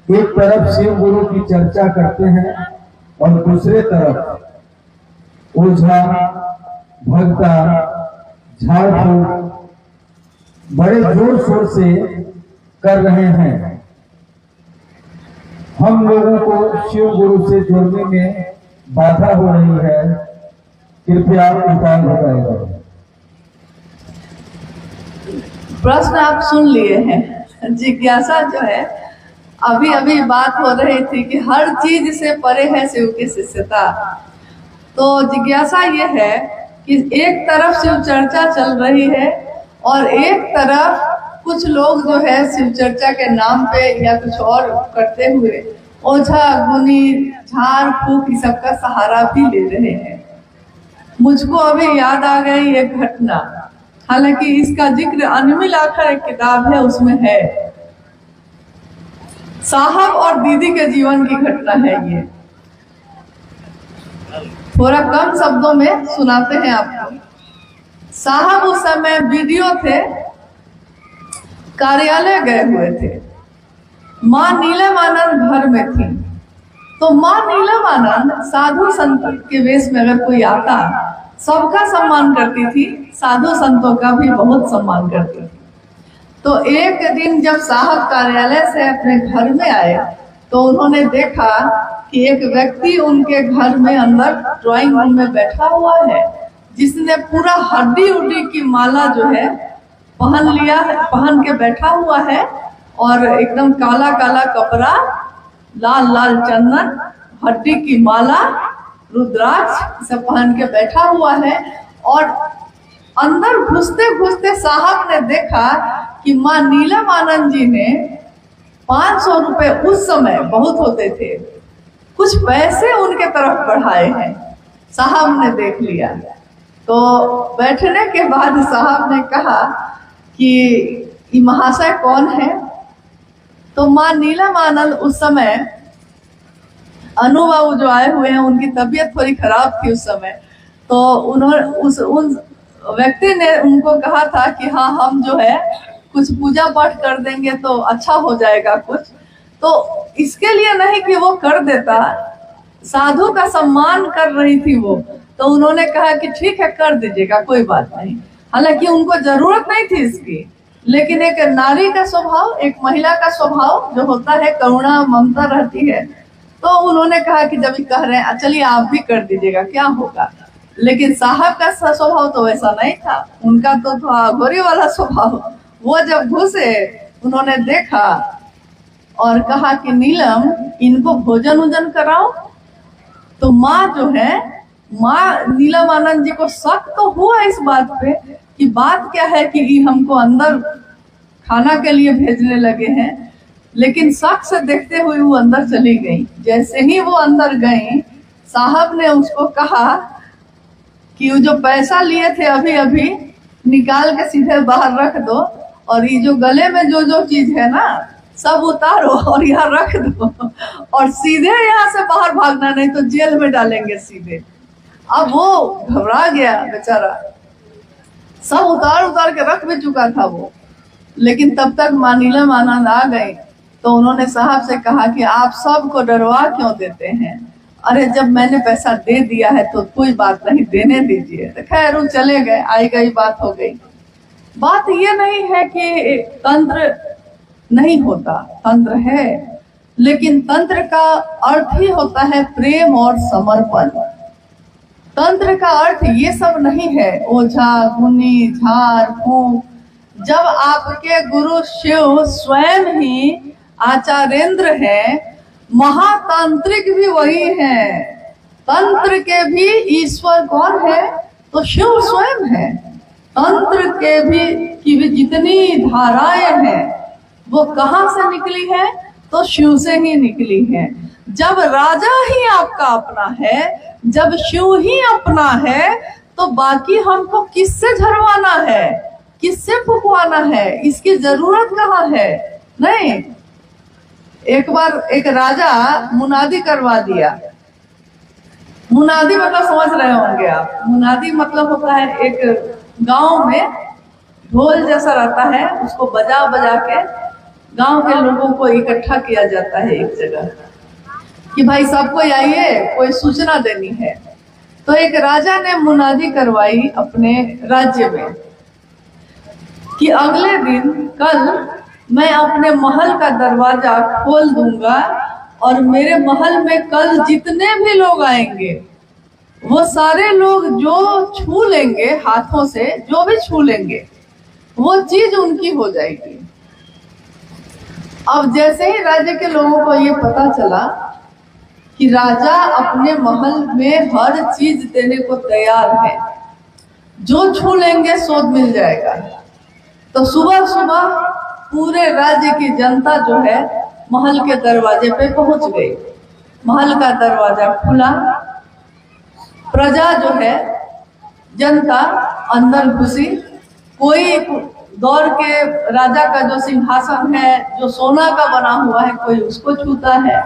Speaker 2: एक तरफ शिव गुरु की चर्चा करते हैं और दूसरे तरफ ओझा भक्ता झाड़ फूक बड़े जोर शोर से कर रहे हैं। हम लोगों को शिव गुरु से जोड़ने में बाधा हो रही है, कृपया उपाय बताएगा।
Speaker 1: प्रश्न आप सुन लिए हैं। जिज्ञासा जो है, अभी अभी बात हो रही थी कि हर चीज से परे है शिव की शिष्यता। तो जिज्ञासा ये है कि एक तरफ शिव चर्चा चल रही है और एक तरफ कुछ लोग जो है शिव चर्चा के नाम पे या कुछ और करते हुए ओझा गुनी झाड़ फूक इस सब का सहारा भी ले रहे हैं। मुझको अभी याद आ गई एक घटना, हालांकि इसका जिक्र अनमिल आखर एक किताब है, उसमें है। साहब और दीदी के जीवन की घटना है ये। थोड़ा कम शब्दों में सुनाते हैं आपको। साहब उस समय वीडियो थे, कार्यालय गए हुए थे। माँ नीलमानंद घर में थी। तो माँ नीलमानंद साधु संत के वेश में अगर कोई आता, सबका सम्मान करती थी, साधु संतों का भी बहुत सम्मान करती थी। तो एक दिन जब साहब कार्यालय से अपने घर में आए तो उन्होंने देखा कि एक व्यक्ति उनके घर में अंदर ड्राइंग रूम में बैठा हुआ है, जिसने पूरा हड्डी उड्डी की माला जो है पहन के बैठा हुआ है, और एकदम काला काला कपड़ा, लाल लाल चंदन, हड्डी की माला, रुद्राक्ष सब पहन के बैठा हुआ है। और अंदर घुसते घुसते साहब ने देखा कि माँ नीलमानंद जी ने 500 रुपए, उस समय बहुत होते थे, कुछ पैसे उनके तरफ बढ़ाए हैं। साहब ने देख लिया। तो बैठने के बाद साहब ने कहा कि ये महाशय कौन है? तो माँ नीलमानंद उस समय, अनुभव जो आए हुए हैं, उनकी तबीयत थोड़ी खराब थी उस समय। तो उन्होंने उन व्यक्ति ने उनको कहा था कि हाँ, हम जो है कुछ पूजा पाठ कर देंगे तो अच्छा हो जाएगा कुछ। तो इसके लिए नहीं कि वो कर देता, साधु का सम्मान कर रही थी वो, तो उन्होंने कहा कि ठीक है कर दीजिएगा, कोई बात नहीं। हालांकि उनको जरूरत नहीं थी इसकी, लेकिन एक नारी का स्वभाव, एक महिला का स्वभाव जो होता है, करुणा ममता रहती है। तो उन्होंने कहा कि जब कह रहे हैं चलिए आप भी कर दीजिएगा, क्या होगा। लेकिन साहब का स्वभाव तो वैसा नहीं था, उनका तो था गोरी वाला स्वभाव। वो जब घुसे, उन्होंने देखा और कहा कि नीलम, इनको भोजन वोजन कराओ। तो माँ जो है, माँ नीलमानंद जी को शक तो हुआ इस बात पे कि बात क्या है कि हमको अंदर खाना के लिए भेजने लगे हैं, लेकिन शक से देखते हुए वो अंदर चली गई। जैसे ही वो अंदर गई, साहब ने उसको कहा कि वो जो पैसा लिए थे अभी अभी निकाल के सीधे बाहर रख दो, और ये जो गले में जो जो चीज है ना, सब उतारो और यहाँ रख दो, और सीधे यहाँ से बाहर भागना, नहीं तो जेल में डालेंगे सीधे। अब वो घबरा गया बेचारा, सब उतार उतार के रख भी चुका था वो। लेकिन तब तक माँ नीलमानंद आ गई। तो उन्होंने साहब से कहा कि आप सबको डरवा क्यों देते हैं? अरे जब मैंने पैसा दे दिया है तो कोई बात नहीं, देने दीजिए। तो खैर वो चले गए, आई गई बात हो गई। बात ये नहीं है कि तंत्र नहीं होता, तंत्र है, लेकिन तंत्र का अर्थ ही होता है प्रेम और समर्पण। तंत्र का अर्थ ये सब नहीं है ओझा गुनी झाड़ फूंक। जब आपके गुरु शिव स्वयं ही आचार्येंद्र हैं, महातांत्रिक भी वही हैं, तंत्र के भी ईश्वर कौन है? तो शिव स्वयं है। तंत्र के भी की भी जितनी धाराएं हैं वो कहाँ से निकली है? तो शिव से ही निकली है। जब राजा ही आपका अपना है, जब शिव ही अपना है, तो बाकी हमको किससे झरवाना है, किससे फुकवाना है? इसकी जरूरत कहाँ है? नहीं। एक बार एक राजा मुनादी करवा दिया। मुनादी मतलब समझ रहे होंगे आप। मुनादी मतलब होता है एक गांव में ढोल जैसा रहता है, उसको बजा बजा के गांव के लोगों को इकट्ठा किया जाता है एक जगह कि भाई सबको आइए, कोई सूचना देनी है। तो एक राजा ने मुनादी करवाई अपने राज्य में कि अगले दिन कल मैं अपने महल का दरवाजा खोल दूंगा, और मेरे महल में कल जितने भी लोग आएंगे वो सारे लोग जो छू लेंगे हाथों से, जो भी छू लेंगे वो चीज उनकी हो जाएगी। अब जैसे ही राज्य के लोगों को ये पता चला कि राजा अपने महल में हर चीज देने को तैयार है, जो छू लेंगे सो मिल जाएगा, तो सुबह सुबह पूरे राज्य की जनता जो है महल के दरवाजे पे पहुंच गई। महल का दरवाजा खुला, प्रजा जो है, जनता अंदर घुसी। कोई दौड़ के राजा का जो सिंहासन है, जो सोना का बना हुआ है, कोई उसको छूता है,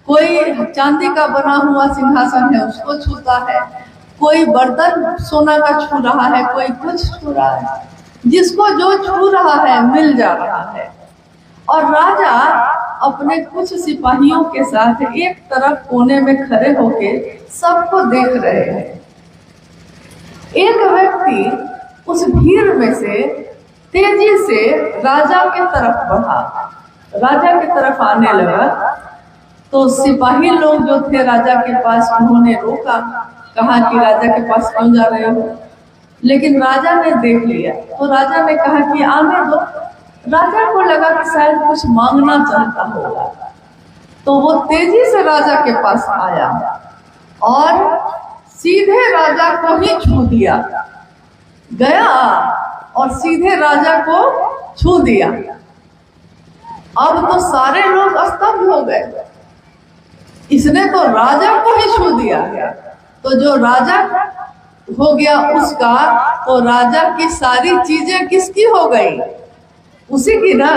Speaker 1: कोई चांदी का बना हुआ सिंहासन है उसको छूता है, कोई बर्तन सोना का छू रहा है, कोई कुछ छू रहा है, जिसको जो छू रहा है मिल जा रहा है। और राजा अपने कुछ सिपाहियों के साथ एक तरफ कोने में खड़े होके सबको देख रहे हैं। एक व्यक्ति उस भीड़ में से तेजी से राजा के तरफ बढ़ा, राजा की तरफ आने लगा। तो सिपाही लोग जो थे राजा के पास, उन्होंने रोका, कहा कि राजा के पास क्यों जा रहे हो? लेकिन राजा ने देख लिया तो राजा ने कहा कि आने दो। राजा को लगा कि शायद कुछ मांगना चाहता होगा, तो वो तेजी से राजा के पास आया और सीधे राजा को ही छू दिया, गया और सीधे राजा को छू दिया। अब तो सारे लोग स्तब्ध हो गए, इसने तो राजा को ही छू दिया। तो जो राजा हो गया उसका, तो राजा की सारी चीजें किसकी हो गई? उसी की ना।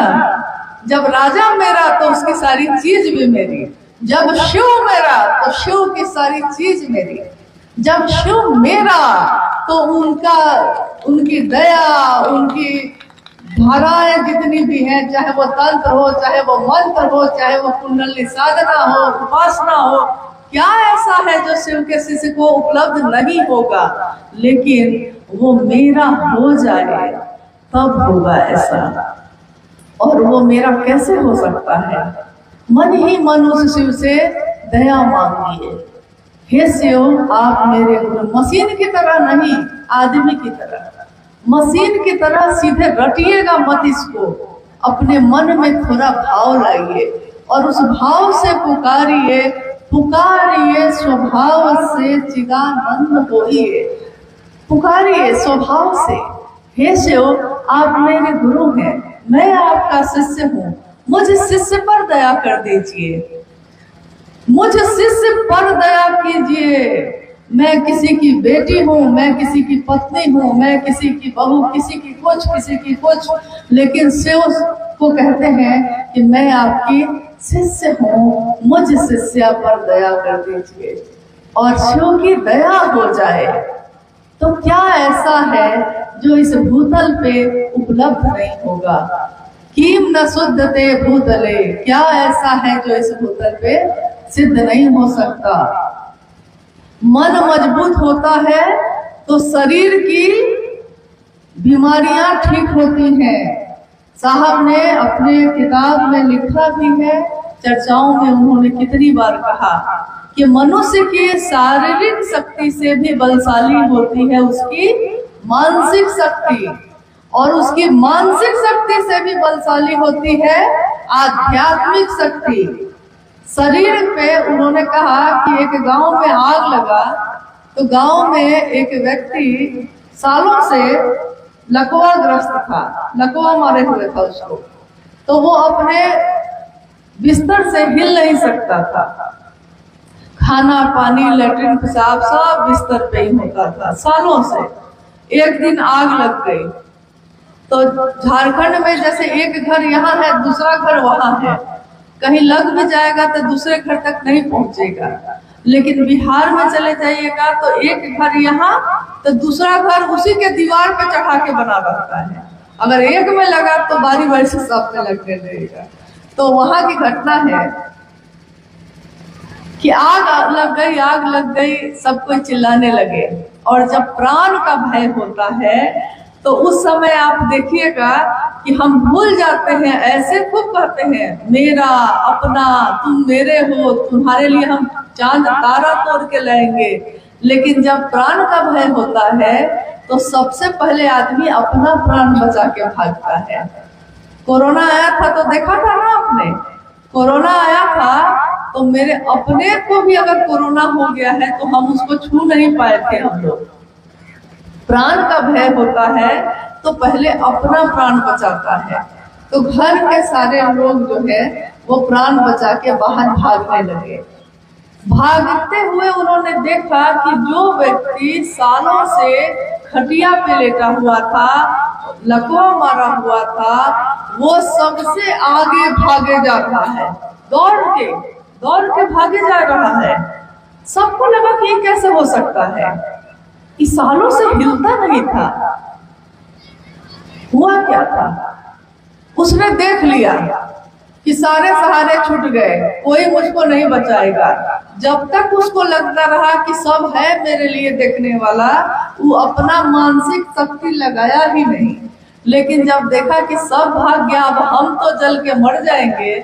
Speaker 1: जब राजा मेरा तो उसकी सारी चीज भी मेरी, जब शिव मेरा तो शिव की सारी चीज मेरी, जब शिव मेरा तो उनकी दया, उनकी धाराएं जितनी भी हैं, चाहे वो तंत्र हो, चाहे वो मंत्र हो, चाहे वो कुंडली साधना हो, उपासना हो, क्या ऐसा है जो शिव के शिष्य को उपलब्ध नहीं होगा? लेकिन वो मेरा हो जाए तब होगा ऐसा। और वो मेरा कैसे हो सकता है? मन ही मन उस शिव से दया मांगिए। हे शिव, आप मेरे गुरु, मशीन की तरह नहीं, आदमी की तरह, मशीन की तरह सीधे रटिएगा मत इसको, अपने मन में थोड़ा भाव लाइए और उस भाव से पुकारिए, पुकारिए स्वभाव से चिदानंद होइए, पुकारिए स्वभाव से। हे शिव, आप मेरे गुरु हैं, मैं आपका शिष्य हूँ, मुझ शिष्य पर दया कर दीजिए, मुझ शिष्य पर दया कीजिए। मैं किसी की बेटी हूँ, मैं किसी की पत्नी हूँ, मैं किसी की बहू, किसी की कुछ, लेकिन शिव को कहते हैं कि मैं आपकी शिष्य हूँ, मुझ शिष्य पर दया कर दीजिए। और शिव की दया हो जाए तो क्या ऐसा है जो इस भूतल पे उपलब्ध नहीं होगा? किम न शुद्धते भूतले, क्या ऐसा है जो इस भूतल पे सिद्ध नहीं हो सकता? मन मजबूत होता है तो शरीर की बीमारियां ठीक होती हैं। साहब ने अपने किताब में लिखा भी है, चर्चाओं में उन्होंने कितनी बार कहा कि मनुष्य की शारीरिक शक्ति से भी बलशाली होती है उसकी मानसिक शक्ति, और उसकी मानसिक शक्ति से भी बलशाली होती है आध्यात्मिक शक्ति। शरीर पे उन्होंने कहा कि एक गांव में आग लगा, तो गांव में एक व्यक्ति सालों से लकवा ग्रस्त था, लकवा मारे हुए था उसको, तो वो अपने बिस्तर से हिल नहीं सकता था। खाना पानी लेटरिन पेशाब सब बिस्तर पे ही होता था सालों से। एक दिन आग लग गई, तो झारखंड में जैसे एक घर यहाँ है, दूसरा घर वहां है, कहीं लग भी जाएगा तो दूसरे घर तक नहीं पहुंचेगा। लेकिन बिहार में चले जाइएगा तो एक घर यहाँ तो दूसरा घर उसी के दीवार पे चढ़ा के बना रहता है। अगर एक में लगा तो बारी बारी से सब में लगने लगेगा। तो वहां की घटना है कि आग लग गई, सब कोई चिल्लाने लगे। और जब प्राण का भय होता है तो उस समय आप देखिएगा कि हम भूल जाते हैं, ऐसे खूब कहते हैं मेरा अपना, तुम मेरे हो, तुम्हारे लिए हम चांद तारा तोड़ के लाएंगे। लेकिन जब प्राण का भय होता है तो सबसे पहले आदमी अपना प्राण बचा के भागता है। कोरोना आया था तो देखा था ना आपने, कोरोना आया था तो मेरे अपने को भी अगर कोरोना हो गया है तो हम उसको छू नहीं पाए थे हम लोग। प्राण का भय होता है तो पहले अपना प्राण बचाता है। तो घर के सारे लोग जो है वो प्राण बचा के बाहर भागने लगे। भागते हुए उन्होंने देखा कि जो व्यक्ति सालों से खटिया पे लेटा हुआ था, लकवा मारा हुआ था, वो सबसे आगे भागे जा रहा है, दौड़ के भागे जा रहा है। सबको लगा कि ये कैसे हो सकता है। इस सालों से हिलता नहीं था। हुआ क्या था? उसने देख लिया कि सारे सहारे छूट गए, कोई मुझको नहीं बचाएगा। जब तक उसको लगता रहा कि सब है मेरे लिए देखने वाला, वो अपना मानसिक शक्ति लगाया ही नहीं। लेकिन जब देखा कि सब भाग गया, अब हम तो जल के मर जाएंगे,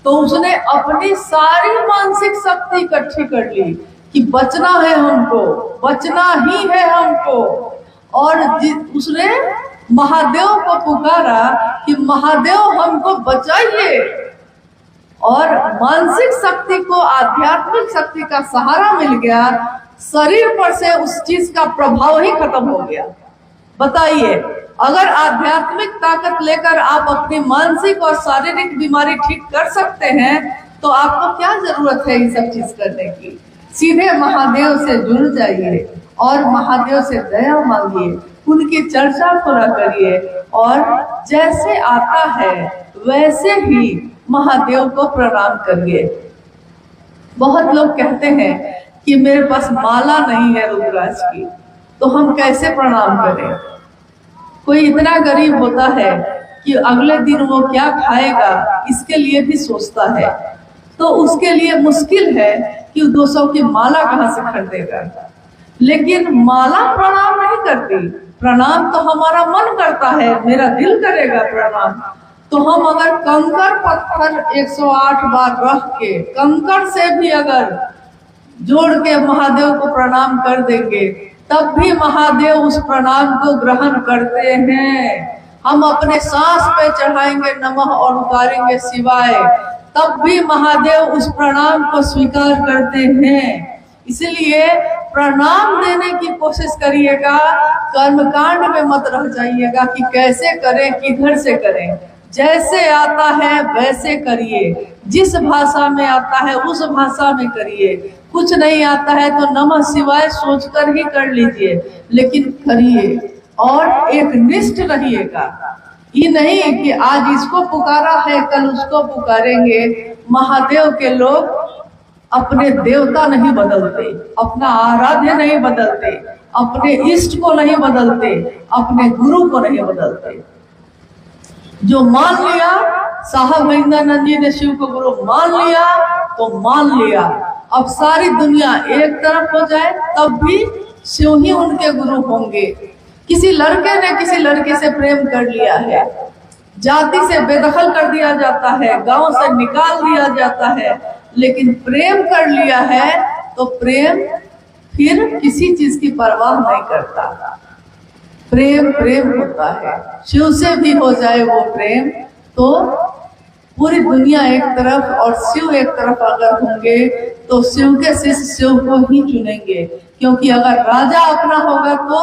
Speaker 1: तो उसने अपनी सारी मानसिक शक्ति इकट्ठी कर ली कि बचना है हमको, बचना ही है हमको। और उसने महादेव को पुकारा कि महादेव हमको बचाइए। और मानसिक शक्ति को आध्यात्मिक शक्ति का सहारा मिल गया, शरीर पर से उस चीज का प्रभाव ही खत्म हो गया। बताइए, अगर आध्यात्मिक ताकत लेकर आप अपनी मानसिक और शारीरिक बीमारी ठीक कर सकते हैं, तो आपको क्या जरूरत है ये सब चीज करने की? सीधे महादेव से जुड़ जाइए और महादेव से दया मांगिए, उनकी चर्चा पूरा करिए, और जैसे आता है वैसे ही महादेव को प्रणाम करिए। बहुत लोग कहते हैं कि मेरे पास माला नहीं है रुद्राक्ष की, तो हम कैसे प्रणाम करें? कोई इतना गरीब होता है कि अगले दिन वो क्या खाएगा इसके लिए भी सोचता है, तो उसके लिए मुश्किल है कि 200 की माला कहाँ से खरीदेगा। लेकिन माला प्रणाम नहीं करती, प्रणाम तो हमारा मन करता है, मेरा दिल करेगा प्रणाम। तो हम अगर कंकड़ पत्थर 108 बार रख के, कंकड़ से भी अगर जोड़ के महादेव को प्रणाम कर देंगे, तब भी महादेव उस प्रणाम को ग्रहण करते हैं। हम अपने सांस पे चढ़ाएंगे नमः और उतारेंगे शिवाय, तब भी महादेव उस प्रणाम को स्वीकार करते हैं। इसलिए प्रणाम देने की कोशिश करिएगा, कर्मकांड में मत रह जाइएगा कि कैसे करें, किधर से करें। जैसे आता है वैसे करिए, जिस भाषा में आता है उस भाषा में करिए। कुछ नहीं आता है तो नमः शिवाय सोचकर ही कर लीजिए, लेकिन करिए और एक निष्ठ रहिएगा। ये नहीं कि आज इसको पुकारा है कल उसको पुकारेंगे। महादेव के लोग अपने देवता नहीं बदलते, अपना आराध्य नहीं बदलते, अपने इष्ट को नहीं बदलते, अपने गुरु को नहीं बदलते। जो मान लिया, साहब महेंद्रानंद जी ने शिव को गुरु मान लिया तो मान लिया। अब सारी दुनिया एक तरफ हो जाए तब भी शिव ही उनके गुरु होंगे। किसी लड़के ने किसी लड़के से प्रेम कर लिया है, जाति से बेदखल कर दिया जाता है, गांव से निकाल दिया जाता है, लेकिन प्रेम कर लिया है तो प्रेम फिर किसी चीज की परवाह नहीं करता। प्रेम प्रेम होता है। शिव से भी हो जाए वो प्रेम तो पूरी दुनिया एक तरफ और शिव एक तरफ अगर होंगे तो शिव के शिष्य शिव को ही चुनेंगे, क्योंकि अगर राजा अपना होगा तो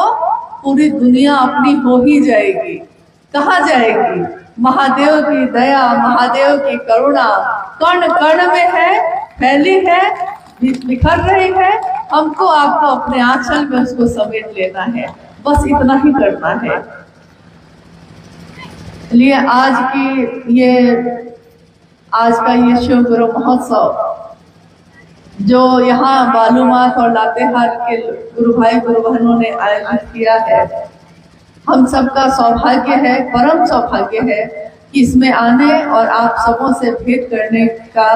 Speaker 1: पूरी दुनिया अपनी हो ही जाएगी। कहाँ जाएगी? महादेव की दया, महादेव की करुणा कण कण में है, फैली है, बिखर रही है। हमको आपको अपने आंचल में उसको समेट लेना है, बस इतना ही करना है। लिए आज का ये शिव गुरु महोत्सव जो यहाँ बालूमाथ और लातेहार के गुरु भाई गुरु बहनों ने आयोजित किया है, हम सबका सौभाग्य है, परम सौभाग्य है कि इसमें आने और आप सबों से भेंट करने का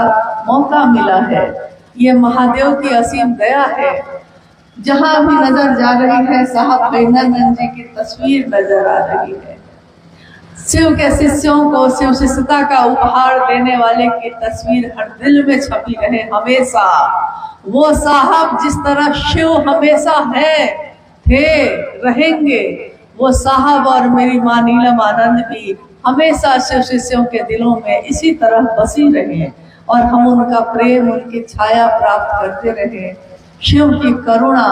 Speaker 1: मौका मिला है। ये महादेव की असीम दया है। जहाँ भी नजर जा रही है साहब महेंद्रानंद जी की तस्वीर नजर आ रही है। शिव के शिष्यों को शिव शिष्यता का उपहार देने वाले की तस्वीर हर दिल में छपी रहे हमेशा। वो साहब जिस तरह शिव हमेशा है, थे, रहेंगे, वो साहब और मेरी माँ नीलम आनंद भी हमेशा शिव शिष्यों के दिलों में इसी तरह बसी रहे और हम उनका प्रेम, उनकी छाया प्राप्त करते रहे। शिव की करुणा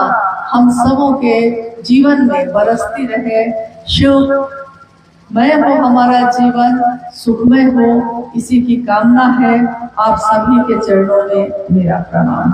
Speaker 1: हम सबों के जीवन में बरसती रहे। शिवमय हो हमारा जीवन, सुखमय हो, इसी की कामना है। आप सभी के चरणों में मेरा प्रणाम।